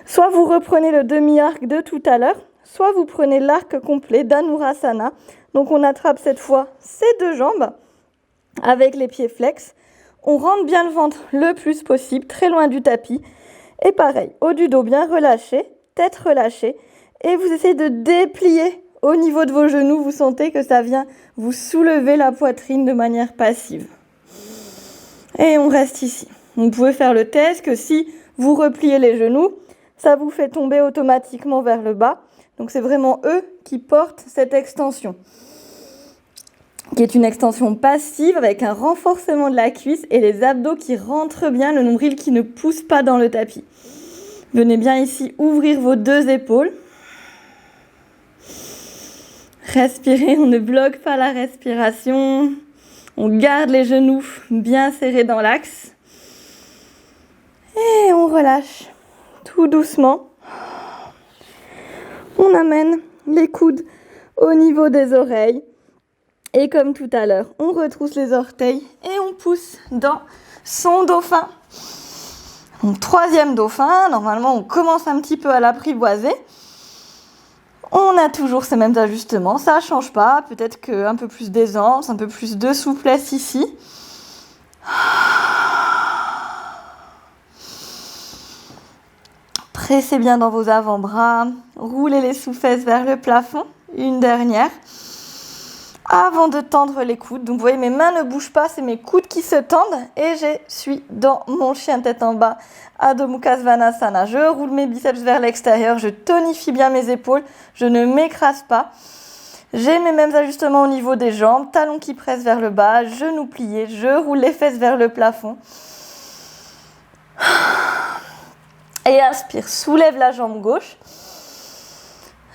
Soit vous reprenez le demi-arc de tout à l'heure, soit vous prenez l'arc complet d'Anurasana. Donc on attrape cette fois ces 2 jambes avec les pieds flex. On rentre bien le ventre le plus possible, très loin du tapis. Et pareil, haut du dos bien relâché, tête relâchée. Et vous essayez de déplier au niveau de vos genoux. Vous sentez que ça vient vous soulever la poitrine de manière passive. Et on reste ici. Vous pouvez faire le test que si vous repliez les genoux, ça vous fait tomber automatiquement vers le bas. Donc c'est vraiment eux qui portent cette extension, qui est une extension passive avec un renforcement de la cuisse et les abdos qui rentrent bien, le nombril qui ne pousse pas dans le tapis. Venez bien ici ouvrir vos deux épaules. Respirez, on ne bloque pas la respiration. On garde les genoux bien serrés dans l'axe. Et on relâche tout doucement. On amène les coudes au niveau des oreilles. Et comme tout à l'heure, on retrousse les orteils et on pousse dans son dauphin. Donc, troisième dauphin, normalement on commence un petit peu à l'apprivoiser. On a toujours ces mêmes ajustements, ça ne change pas. Peut-être qu'un peu plus d'aisance, un peu plus de souplesse ici. Pressez bien dans vos avant-bras, roulez les sous-fesses vers le plafond. Une dernière. Avant de tendre les coudes, donc vous voyez mes mains ne bougent pas, c'est mes coudes qui se tendent et je suis dans mon chien tête en bas, Adho Mukha Svanasana. Je roule mes biceps vers l'extérieur, je tonifie bien mes épaules, je ne m'écrase pas. J'ai mes mêmes ajustements au niveau des jambes, talons qui pressent vers le bas, genoux pliés, je roule les fesses vers le plafond. Et inspire, soulève la jambe gauche.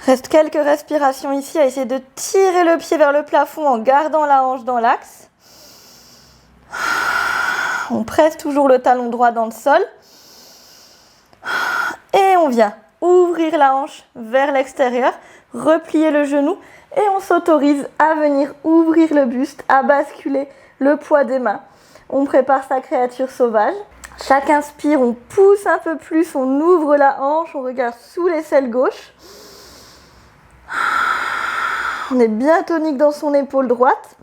Reste quelques respirations ici à essayer de tirer le pied vers le plafond en gardant la hanche dans l'axe. On presse toujours le talon droit dans le sol. Et on vient ouvrir la hanche vers l'extérieur, replier le genou et on s'autorise à venir ouvrir le buste, à basculer le poids des mains. On prépare sa créature sauvage. Chaque inspire, on pousse un peu plus, on ouvre la hanche, on regarde sous l'aisselle gauche. On est bien tonique dans son épaule droite.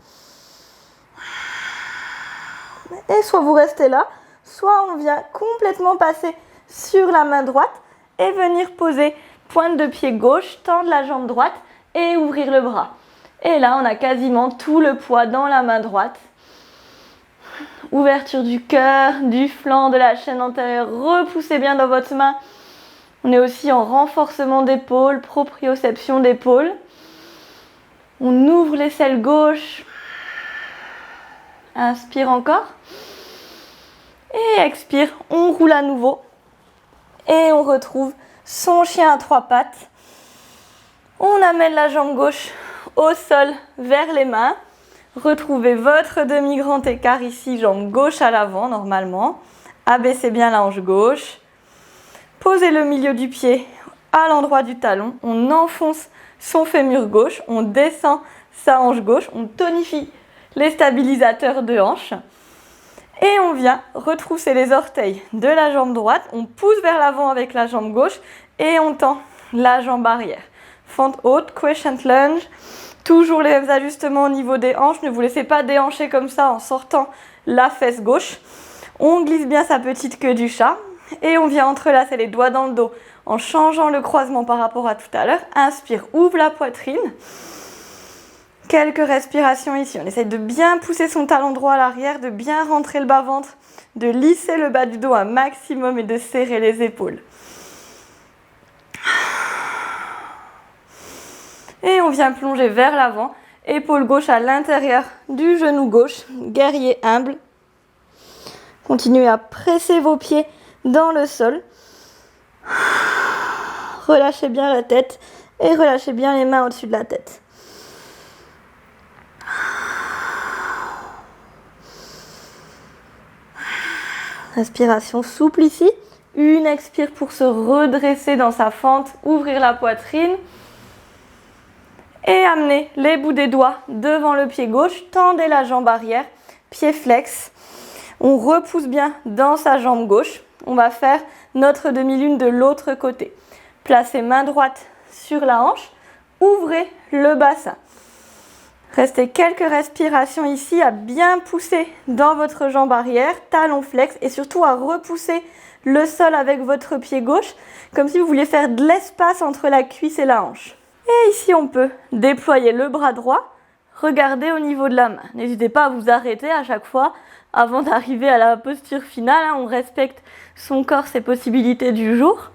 Et soit vous restez là, soit on vient complètement passer sur la main droite et venir poser pointe de pied gauche, tendre la jambe droite et ouvrir le bras. Et là, on a quasiment tout le poids dans la main droite. Ouverture du cœur, du flanc, de la chaîne antérieure. Repoussez bien dans votre main. On est aussi en renforcement d'épaule, proprioception d'épaule. On ouvre l'aisselle gauche. Inspire encore. Et expire, on roule à nouveau. Et on retrouve son chien à trois pattes. On amène la jambe gauche au sol vers les mains. Retrouvez votre demi-grand écart ici, jambe gauche à l'avant normalement. Abaissez bien la hanche gauche. Posez le milieu du pied à l'endroit du talon. On enfonce son fémur gauche. On descend sa hanche gauche. On tonifie les stabilisateurs de hanche. Et on vient retrousser les orteils de la jambe droite. On pousse vers l'avant avec la jambe gauche. Et on tend la jambe arrière. Fente haute, crescent lunge. Toujours les mêmes ajustements au niveau des hanches. Ne vous laissez pas déhancher comme ça en sortant la fesse gauche. On glisse bien sa petite queue du chat. Et on vient entrelacer les doigts dans le dos en changeant le croisement par rapport à tout à l'heure. Inspire, ouvre la poitrine. Quelques respirations ici. On essaye de bien pousser son talon droit à l'arrière, de bien rentrer le bas-ventre, de lisser le bas du dos un maximum et de serrer les épaules. Et on vient plonger vers l'avant, épaule gauche à l'intérieur du genou gauche, guerrier humble. Continuez à presser vos pieds dans le sol. Relâchez bien la tête et relâchez bien les mains au-dessus de la tête. Respiration souple ici. Une expire pour se redresser dans sa fente, ouvrir la poitrine. Et amenez les bouts des doigts devant le pied gauche. Tendez la jambe arrière, pied flex. On repousse bien dans sa jambe gauche. On va faire notre demi-lune de l'autre côté. Placez main droite sur la hanche. Ouvrez le bassin. Restez quelques respirations ici à bien pousser dans votre jambe arrière, talon flex et surtout à repousser le sol avec votre pied gauche, comme si vous vouliez faire de l'espace entre la cuisse et la hanche. Et ici, on peut déployer le bras droit, regarder au niveau de la main. N'hésitez pas à vous arrêter à chaque fois avant d'arriver à la posture finale. On respecte son corps, ses possibilités du jour.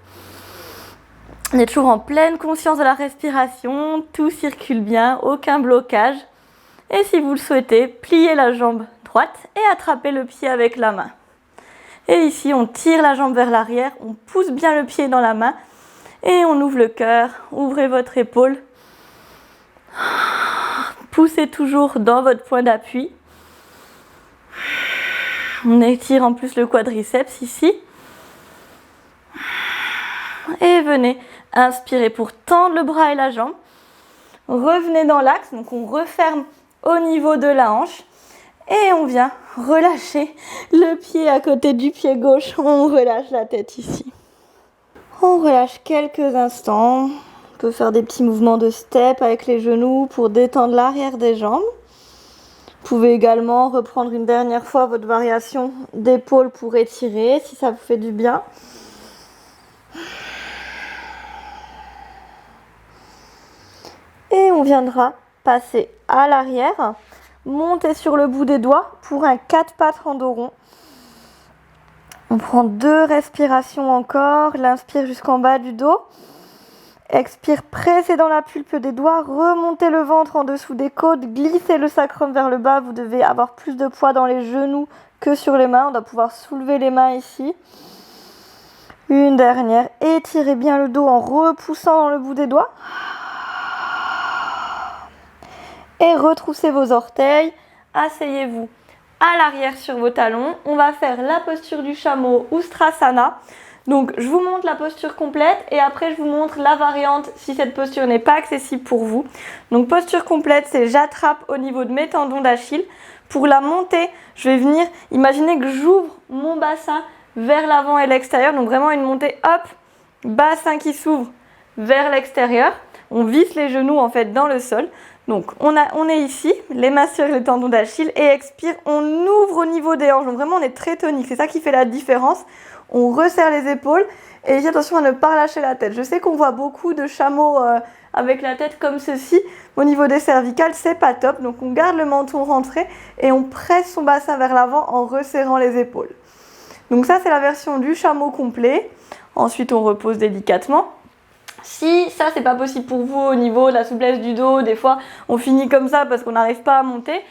On est toujours en pleine conscience de la respiration, tout circule bien, aucun blocage. Et si vous le souhaitez, pliez la jambe droite et attrapez le pied avec la main. Et ici, on tire la jambe vers l'arrière, on pousse bien le pied dans la main et on ouvre le cœur, ouvrez votre épaule. Poussez toujours dans votre point d'appui. On étire en plus le quadriceps ici. Et venez inspirer pour tendre le bras et la jambe. Revenez dans l'axe, donc on referme au niveau de la hanche. Et on vient relâcher le pied à côté du pied gauche. On relâche la tête ici. On relâche quelques instants. On peut faire des petits mouvements de step avec les genoux pour détendre l'arrière des jambes. Vous pouvez également reprendre une dernière fois votre variation d'épaule pour étirer si ça vous fait du bien. Et on viendra passer à l'arrière, monter sur le bout des doigts pour un 4 pattes rando rond. On prend 2 respirations encore, l'inspire jusqu'en bas du dos. Expire, pressez dans la pulpe des doigts, remontez le ventre en dessous des côtes, glissez le sacrum vers le bas. Vous devez avoir plus de poids dans les genoux que sur les mains. On doit pouvoir soulever les mains ici. Une dernière, étirez bien le dos en repoussant dans le bout des doigts. Et retroussez vos orteils, asseyez-vous à l'arrière sur vos talons. On va faire la posture du chameau ou Strasana. Donc je vous montre la posture complète et après je vous montre la variante si cette posture n'est pas accessible pour vous. Donc posture complète, c'est j'attrape au niveau de mes tendons d'Achille. Pour la montée, je vais venir, imaginez que j'ouvre mon bassin vers l'avant et l'extérieur. Donc vraiment une montée, hop, bassin qui s'ouvre vers l'extérieur. On visse les genoux en fait dans le sol. Donc on est ici, les mains sur les tendons d'Achille et expire, on ouvre au niveau des hanches. Donc vraiment on est très tonique, c'est ça qui fait la différence. On resserre les épaules et ici attention à ne pas relâcher la tête. Je sais qu'on voit beaucoup de chameaux avec la tête comme ceci. Au niveau des cervicales, c'est pas top. Donc on garde le menton rentré et on presse son bassin vers l'avant en resserrant les épaules. Donc ça c'est la version du chameau complet. Ensuite on repose délicatement. Si ça c'est pas possible pour vous au niveau de la souplesse du dos, des fois on finit comme ça parce qu'on n'arrive pas à monter,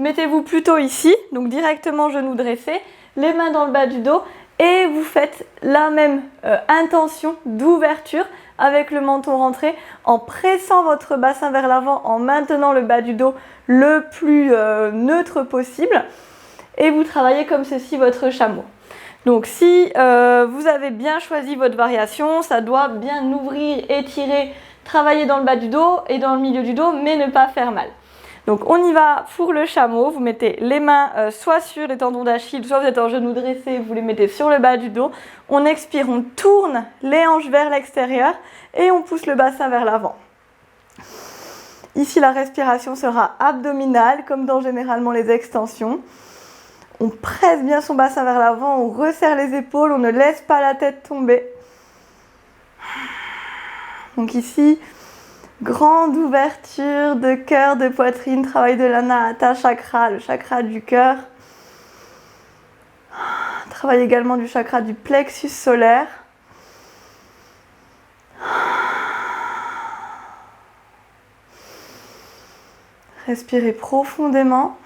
mettez-vous plutôt ici, donc directement genoux dressés, les mains dans le bas du dos et vous faites la même intention d'ouverture avec le menton rentré en pressant votre bassin vers l'avant, en maintenant le bas du dos le plus neutre possible et vous travaillez comme ceci votre chameau. Donc si vous avez bien choisi votre variation, ça doit bien ouvrir, étirer, travailler dans le bas du dos et dans le milieu du dos, mais ne pas faire mal. Donc on y va pour le chameau, vous mettez les mains soit sur les tendons d'Achille, soit vous êtes en genou dressé, vous les mettez sur le bas du dos. On expire, on tourne les hanches vers l'extérieur et on pousse le bassin vers l'avant. Ici la respiration sera abdominale, comme dans généralement les extensions. On presse bien son bassin vers l'avant, on resserre les épaules, on ne laisse pas la tête tomber. Donc ici, grande ouverture de cœur, de poitrine, travail de l'anahata chakra, le chakra du cœur. Travail également du chakra du plexus solaire. Respirez profondément.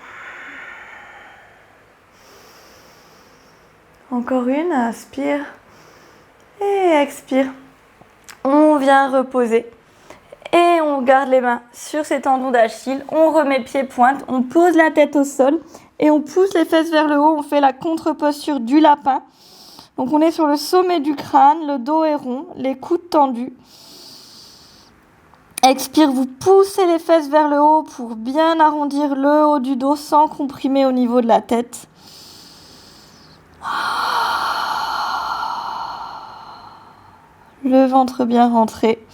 Encore une, inspire et expire. On vient reposer et on garde les mains sur ses tendons d'Achille. On remet pied-pointe, on pose la tête au sol et on pousse les fesses vers le haut. On fait la contre-posture du lapin. Donc on est sur le sommet du crâne, le dos est rond, les coudes tendus. Expire, vous poussez les fesses vers le haut pour bien arrondir le haut du dos sans comprimer au niveau de la tête. Le ventre bien rentré.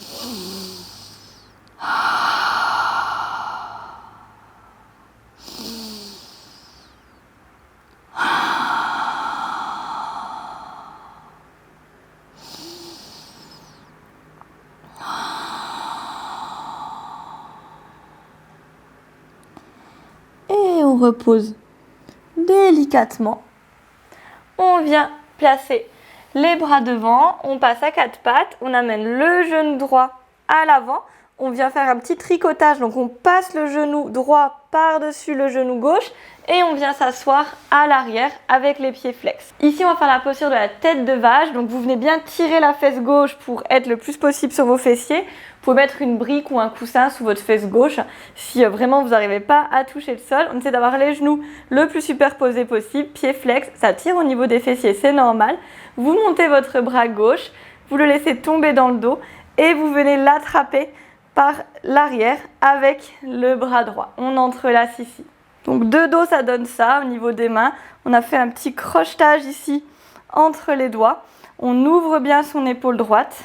on repose délicatement. On vient placer les bras devant, on passe à quatre pattes, on amène le genou droit à l'avant. On vient faire un petit tricotage, donc on passe le genou droit par-dessus le genou gauche et on vient s'asseoir à l'arrière avec les pieds flex. Ici, on va faire la posture de la tête de vache, donc vous venez bien tirer la fesse gauche pour être le plus possible sur vos fessiers. Vous pouvez mettre une brique ou un coussin sous votre fesse gauche si vraiment vous n'arrivez pas à toucher le sol. On essaie d'avoir les genoux le plus superposés possible, pieds flex, ça tire au niveau des fessiers, c'est normal. Vous montez votre bras gauche, vous le laissez tomber dans le dos et vous venez l'attraper par l'arrière avec le bras droit. On entrelace ici. Donc de dos, ça donne ça au niveau des mains. On a fait un petit crochetage ici entre les doigts. On ouvre bien son épaule droite.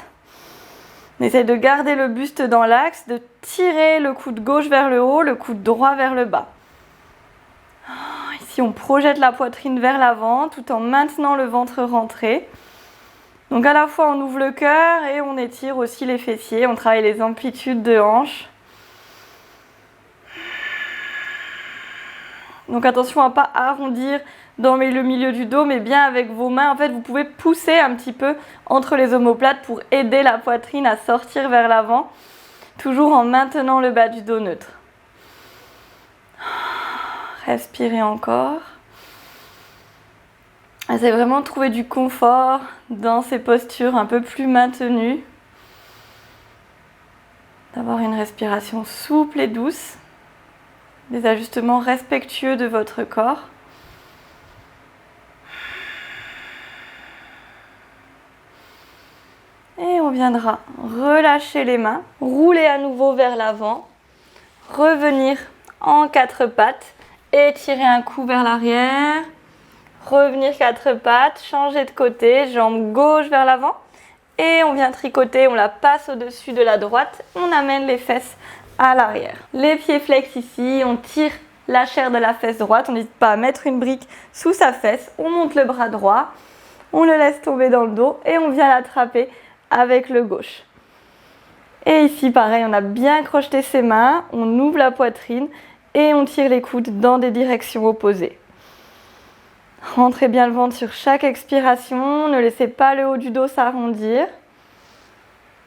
On essaie de garder le buste dans l'axe, de tirer le coude gauche vers le haut, le coude droit vers le bas. Ici, on projette la poitrine vers l'avant tout en maintenant le ventre rentré. Donc à la fois on ouvre le cœur et on étire aussi les fessiers, on travaille les amplitudes de hanches. Donc attention à ne pas arrondir dans le milieu du dos, mais bien avec vos mains. En fait, vous pouvez pousser un petit peu entre les omoplates pour aider la poitrine à sortir vers l'avant, toujours en maintenant le bas du dos neutre. Respirez encore. Essayez vraiment de trouver du confort dans ces postures un peu plus maintenues. D'avoir une respiration souple et douce. Des ajustements respectueux de votre corps. Et on viendra relâcher les mains, rouler à nouveau vers l'avant, revenir en quatre pattes, étirer un coup vers l'arrière. Revenir quatre pattes, changer de côté, jambe gauche vers l'avant et on vient tricoter, on la passe au-dessus de la droite, on amène les fesses à l'arrière. Les pieds flex ici, on tire la chair de la fesse droite, on n'hésite pas à mettre une brique sous sa fesse, on monte le bras droit, on le laisse tomber dans le dos et on vient l'attraper avec le gauche. Et ici pareil, on a bien crocheté ses mains, on ouvre la poitrine et on tire les coudes dans des directions opposées. Rentrez bien le ventre sur chaque expiration, ne laissez pas le haut du dos s'arrondir.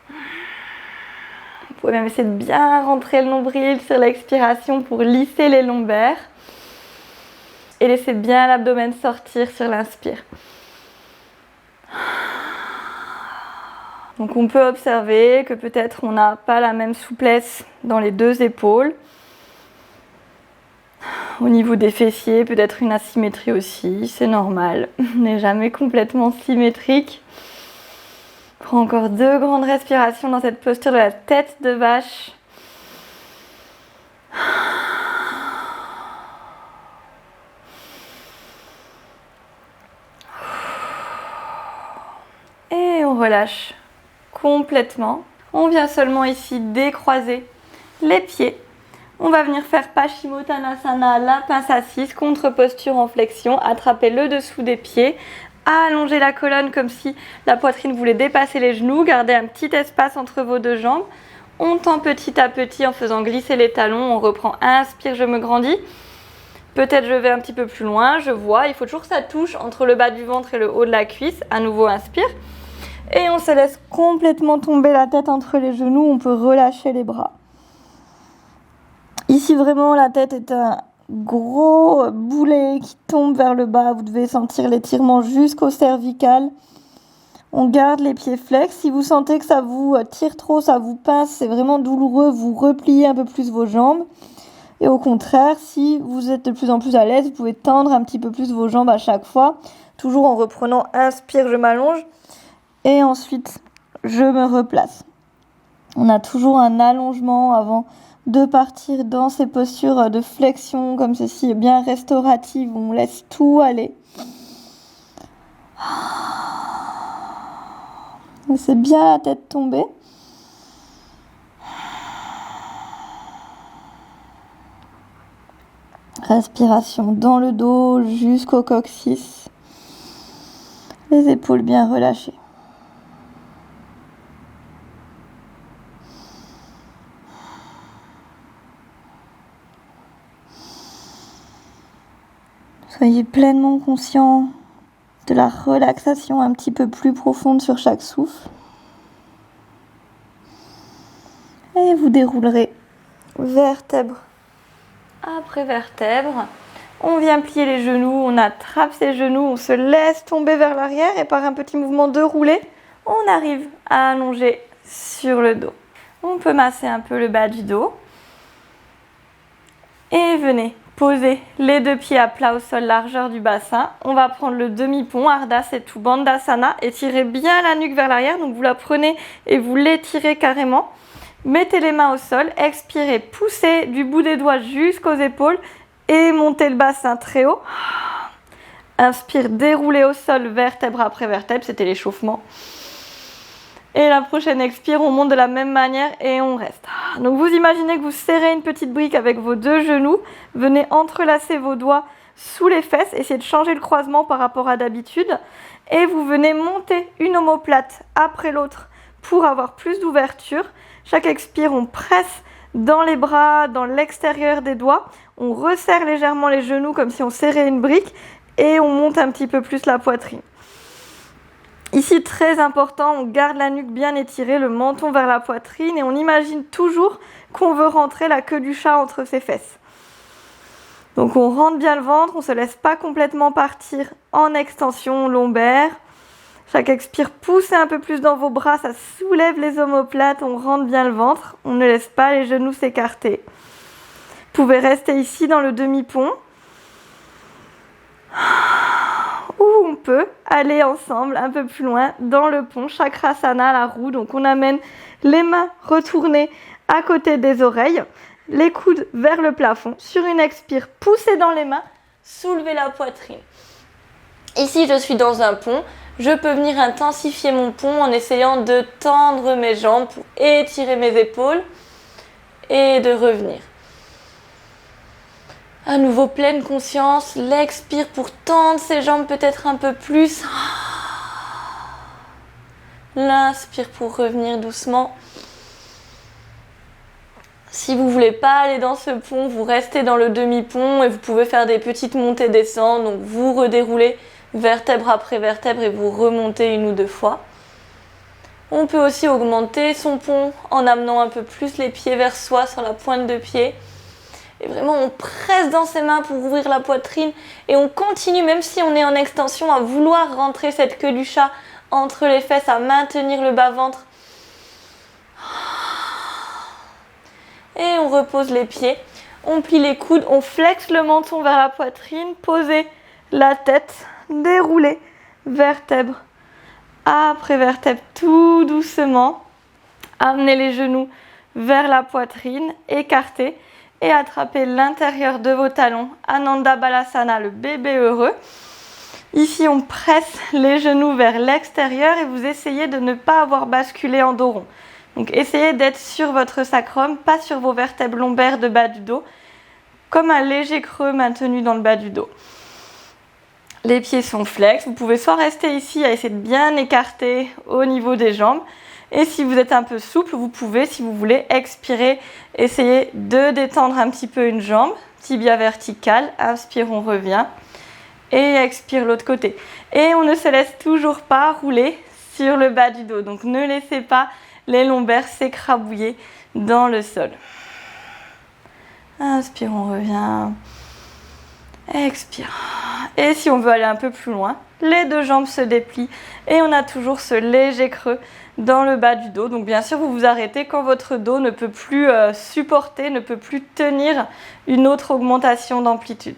Vous pouvez même essayer de bien rentrer le nombril sur l'expiration pour lisser les lombaires. Et laissez bien l'abdomen sortir sur l'inspire. Donc on peut observer que peut-être on n'a pas la même souplesse dans les deux épaules. Au niveau des fessiers, peut-être une asymétrie aussi, c'est normal. On n'est jamais complètement symétrique. Prends encore 2 grandes respirations dans cette posture de la tête de vache. Et on relâche complètement. On vient seulement ici décroiser les pieds. On va venir faire Paschimottanasana, la pince assise, contre-posture en flexion, attraper le dessous des pieds, allonger la colonne comme si la poitrine voulait dépasser les genoux, garder un petit espace entre vos deux jambes. On tend petit à petit en faisant glisser les talons, on reprend, inspire, je me grandis. Peut-être je vais un petit peu plus loin, je vois, il faut toujours que ça touche entre le bas du ventre et le haut de la cuisse. À nouveau, inspire. Et on se laisse complètement tomber la tête entre les genoux, on peut relâcher les bras. Ici, vraiment, la tête est un gros boulet qui tombe vers le bas. Vous devez sentir l'étirement jusqu'au cervical. On garde les pieds flex. Si vous sentez que ça vous tire trop, ça vous pince, c'est vraiment douloureux, vous repliez un peu plus vos jambes. Et au contraire, si vous êtes de plus en plus à l'aise, vous pouvez tendre un petit peu plus vos jambes à chaque fois. Toujours en reprenant, inspire, je m'allonge. Et ensuite, je me replace. On a toujours un allongement avant de partir dans ces postures de flexion comme ceci, bien restauratives, où on laisse tout aller. Laissez bien la tête tomber. Respiration dans le dos jusqu'au coccyx. Les épaules bien relâchées. Soyez pleinement conscient de la relaxation un petit peu plus profonde sur chaque souffle. Et vous déroulerez vertèbre après vertèbre. On vient plier les genoux, on attrape ses genoux, on se laisse tomber vers l'arrière et par un petit mouvement de roulé, on arrive à allonger sur le dos. On peut masser un peu le bas du dos. Et venez poser les deux pieds à plat au sol, largeur du bassin. On va prendre le demi-pont, Ardha Setu Bandhasana. Étirez bien la nuque vers l'arrière. Donc vous la prenez et vous l'étirez carrément. Mettez les mains au sol, expirez, poussez du bout des doigts jusqu'aux épaules et montez le bassin très haut. Inspire, déroulez au sol, vertèbre après vertèbre, c'était l'échauffement. Et la prochaine expire, on monte de la même manière et on reste. Donc vous imaginez que vous serrez une petite brique avec vos deux genoux, venez entrelacer vos doigts sous les fesses, essayez de changer le croisement par rapport à d'habitude et vous venez monter une omoplate après l'autre pour avoir plus d'ouverture. Chaque expire, on presse dans les bras, dans l'extérieur des doigts. On resserre légèrement les genoux comme si on serrait une brique et on monte un petit peu plus la poitrine. Ici, très important, on garde la nuque bien étirée, le menton vers la poitrine et on imagine toujours qu'on veut rentrer la queue du chat entre ses fesses. Donc on rentre bien le ventre, on ne se laisse pas complètement partir en extension lombaire. Chaque expire, poussez un peu plus dans vos bras, ça soulève les omoplates, on rentre bien le ventre, on ne laisse pas les genoux s'écarter. Vous pouvez rester ici dans le demi-pont. Ou on peut aller ensemble un peu plus loin dans le pont, Chakrasana, la roue. Donc on amène les mains retournées à côté des oreilles, les coudes vers le plafond. Sur une expire, poussez dans les mains, soulevez la poitrine. Ici, je suis dans un pont. Je peux venir intensifier mon pont en essayant de tendre mes jambes pour étirer mes épaules et de revenir. À nouveau, pleine conscience, l'expire pour tendre ses jambes peut-être un peu plus. L'inspire pour revenir doucement. Si vous ne voulez pas aller dans ce pont, vous restez dans le demi-pont et vous pouvez faire des petites montées-descentes. Donc vous redéroulez vertèbre après vertèbre et vous remontez une ou deux fois. On peut aussi augmenter son pont en amenant un peu plus les pieds vers soi sur la pointe de pied. Et vraiment, on presse dans ses mains pour ouvrir la poitrine et on continue, même si on est en extension, à vouloir rentrer cette queue du chat entre les fesses, à maintenir le bas-ventre. Et on repose les pieds, on plie les coudes, on flexe le menton vers la poitrine, posez la tête, déroulez vertèbre après vertèbre tout doucement. Amenez les genoux vers la poitrine, écartez. Et attrapez l'intérieur de vos talons, Ananda Balasana, le bébé heureux. Ici, on presse les genoux vers l'extérieur et vous essayez de ne pas avoir basculé en dos rond. Donc, essayez d'être sur votre sacrum, pas sur vos vertèbres lombaires de bas du dos, comme un léger creux maintenu dans le bas du dos. Les pieds sont flex. Vous pouvez soit rester ici à essayer de bien écarter au niveau des jambes, et si vous êtes un peu souple, vous pouvez, si vous voulez, expirer, essayer de détendre un petit peu une jambe, tibia vertical, inspire, on revient, et expire l'autre côté. Et on ne se laisse toujours pas rouler sur le bas du dos, donc ne laissez pas les lombaires s'écrabouiller dans le sol. Inspire, on revient, expire. Et si on veut aller un peu plus loin, les deux jambes se déplient et on a toujours ce léger creux dans le bas du dos. Donc bien sûr, vous vous arrêtez quand votre dos ne peut plus supporter, ne peut plus tenir une autre augmentation d'amplitude.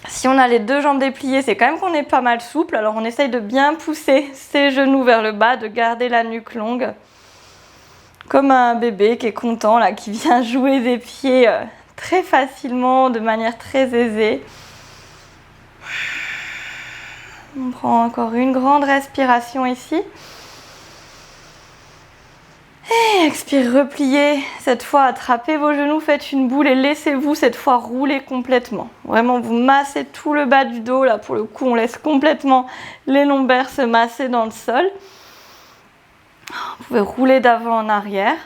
Si on a les deux jambes dépliées, c'est quand même qu'on est pas mal souple. Alors on essaye de bien pousser ses genoux vers le bas, de garder la nuque longue. Comme un bébé qui est content, là, qui vient jouer des pieds très facilement, de manière très aisée. On prend encore une grande respiration ici. Et expire, repliez. Cette fois, attrapez vos genoux, faites une boule et laissez-vous cette fois rouler complètement. Vraiment, vous massez tout le bas du dos. Là, pour le coup, on laisse complètement les lombaires se masser dans le sol. Vous pouvez rouler d'avant en arrière.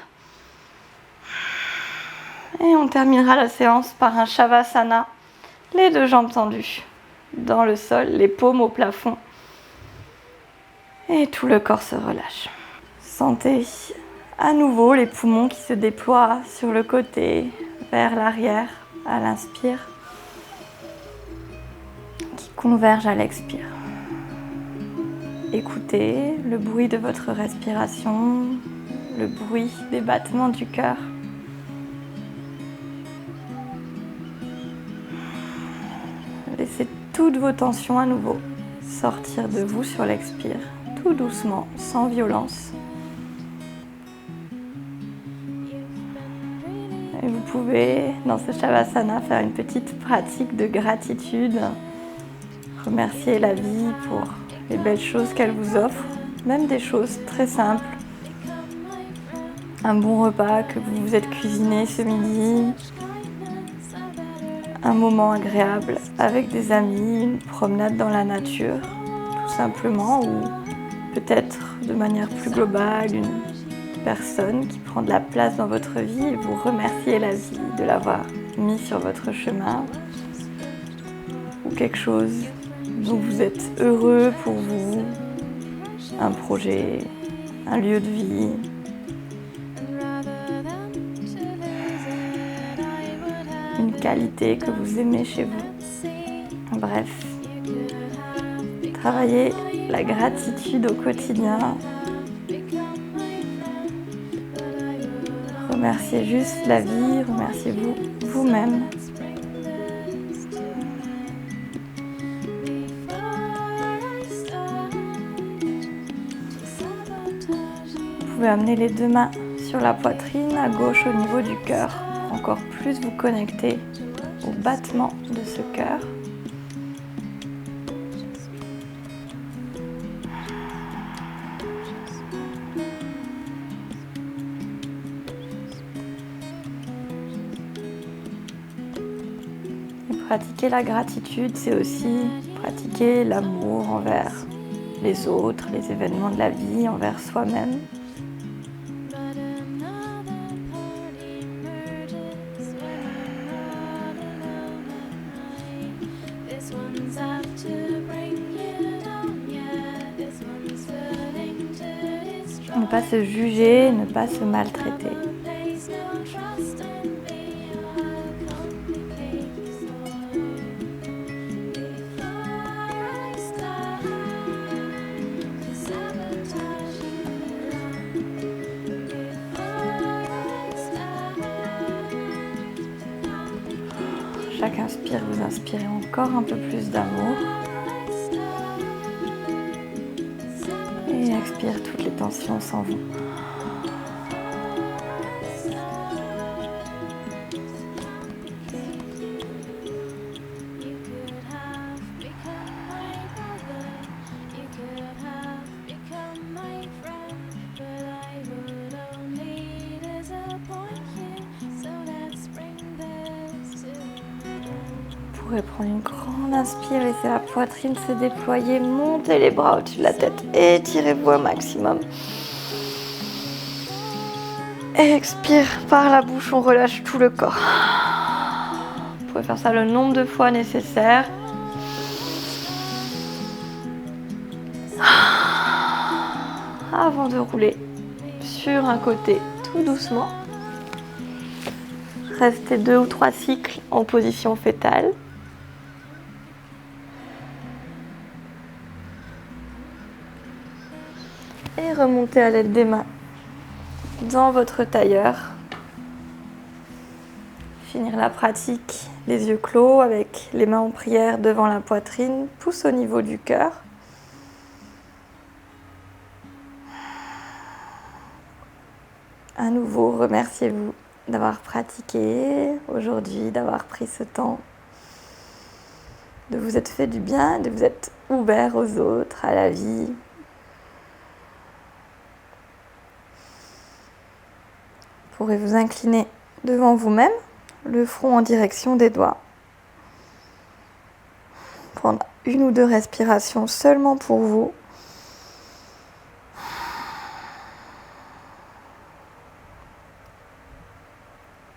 Et on terminera la séance par un Shavasana Les 2 jambes tendues dans le sol, les paumes au plafond. Et tout le corps se relâche. Sentez à nouveau les poumons qui se déploient sur le côté, vers l'arrière à l'inspire, qui convergent à l'expire. Écoutez le bruit de votre respiration, le bruit des battements du cœur. Laissez toutes vos tensions à nouveau sortir de vous sur l'expire, tout doucement, sans violence. Et vous pouvez, dans ce Shavasana, faire une petite pratique de gratitude. Remercier la vie pour les belles choses qu'elle vous offre, même des choses très simples. Un bon repas que vous vous êtes cuisiné ce midi, un moment agréable avec des amis, une promenade dans la nature, tout simplement, ou peut-être de manière plus globale, une personne qui prend de la place dans votre vie et vous remerciez la vie de l'avoir mis sur votre chemin, ou quelque chose dont vous êtes heureux pour vous, un projet, un lieu de vie. Une qualité que vous aimez chez vous. Bref, travaillez la gratitude au quotidien. Remerciez juste la vie, remerciez-vous vous-même. Vous pouvez amener les 2 mains sur la poitrine, à gauche au niveau du cœur, pour encore plus vous connecter au battement de ce cœur. Et pratiquer la gratitude, c'est aussi pratiquer l'amour envers les autres, les événements de la vie, envers soi-même. Ne pas se juger, ne pas se maltraiter. Chaque inspire, vous inspirez encore un peu plus d'amour. Et expire toutes les tensions s'en vont. Vous pourrez prendre une grande inspire, laissez la poitrine se déployer, montez les bras au-dessus de la tête, étirez-vous au maximum. Et expire par la bouche, on relâche tout le corps. Vous pouvez faire ça le nombre de fois nécessaire. Avant de rouler sur un côté tout doucement. Restez 2 ou 3 cycles en position fétale. Et remontez à l'aide des mains dans votre tailleur. Finir la pratique les yeux clos avec les mains en prière devant la poitrine, pouce au niveau du cœur. À nouveau, remerciez-vous d'avoir pratiqué aujourd'hui, d'avoir pris ce temps, de vous être fait du bien, de vous être ouvert aux autres, à la vie. Vous pourrez vous incliner devant vous-même, le front en direction des doigts. Prendre 1 ou 2 respirations seulement pour vous.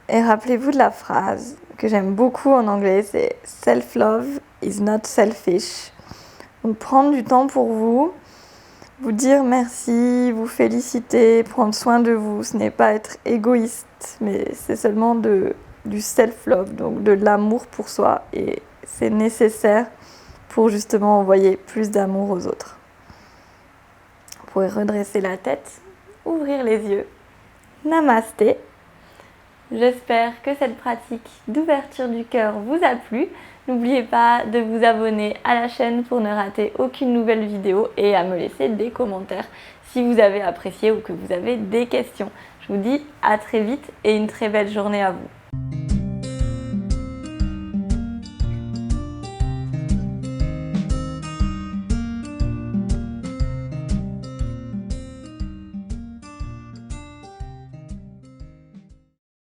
Et rappelez-vous de la phrase que j'aime beaucoup en anglais, c'est « Self-love is not selfish ». Donc prendre du temps pour vous dire merci, vous féliciter, prendre soin de vous, ce n'est pas être égoïste, mais c'est seulement du self-love, donc de l'amour pour soi, et c'est nécessaire pour justement envoyer plus d'amour aux autres. Vous pouvez redresser la tête, ouvrir les yeux. Namasté. J'espère que cette pratique d'ouverture du cœur vous a plu. N'oubliez pas de vous abonner à la chaîne pour ne rater aucune nouvelle vidéo et à me laisser des commentaires si vous avez apprécié ou que vous avez des questions. Je vous dis à très vite et une très belle journée à vous.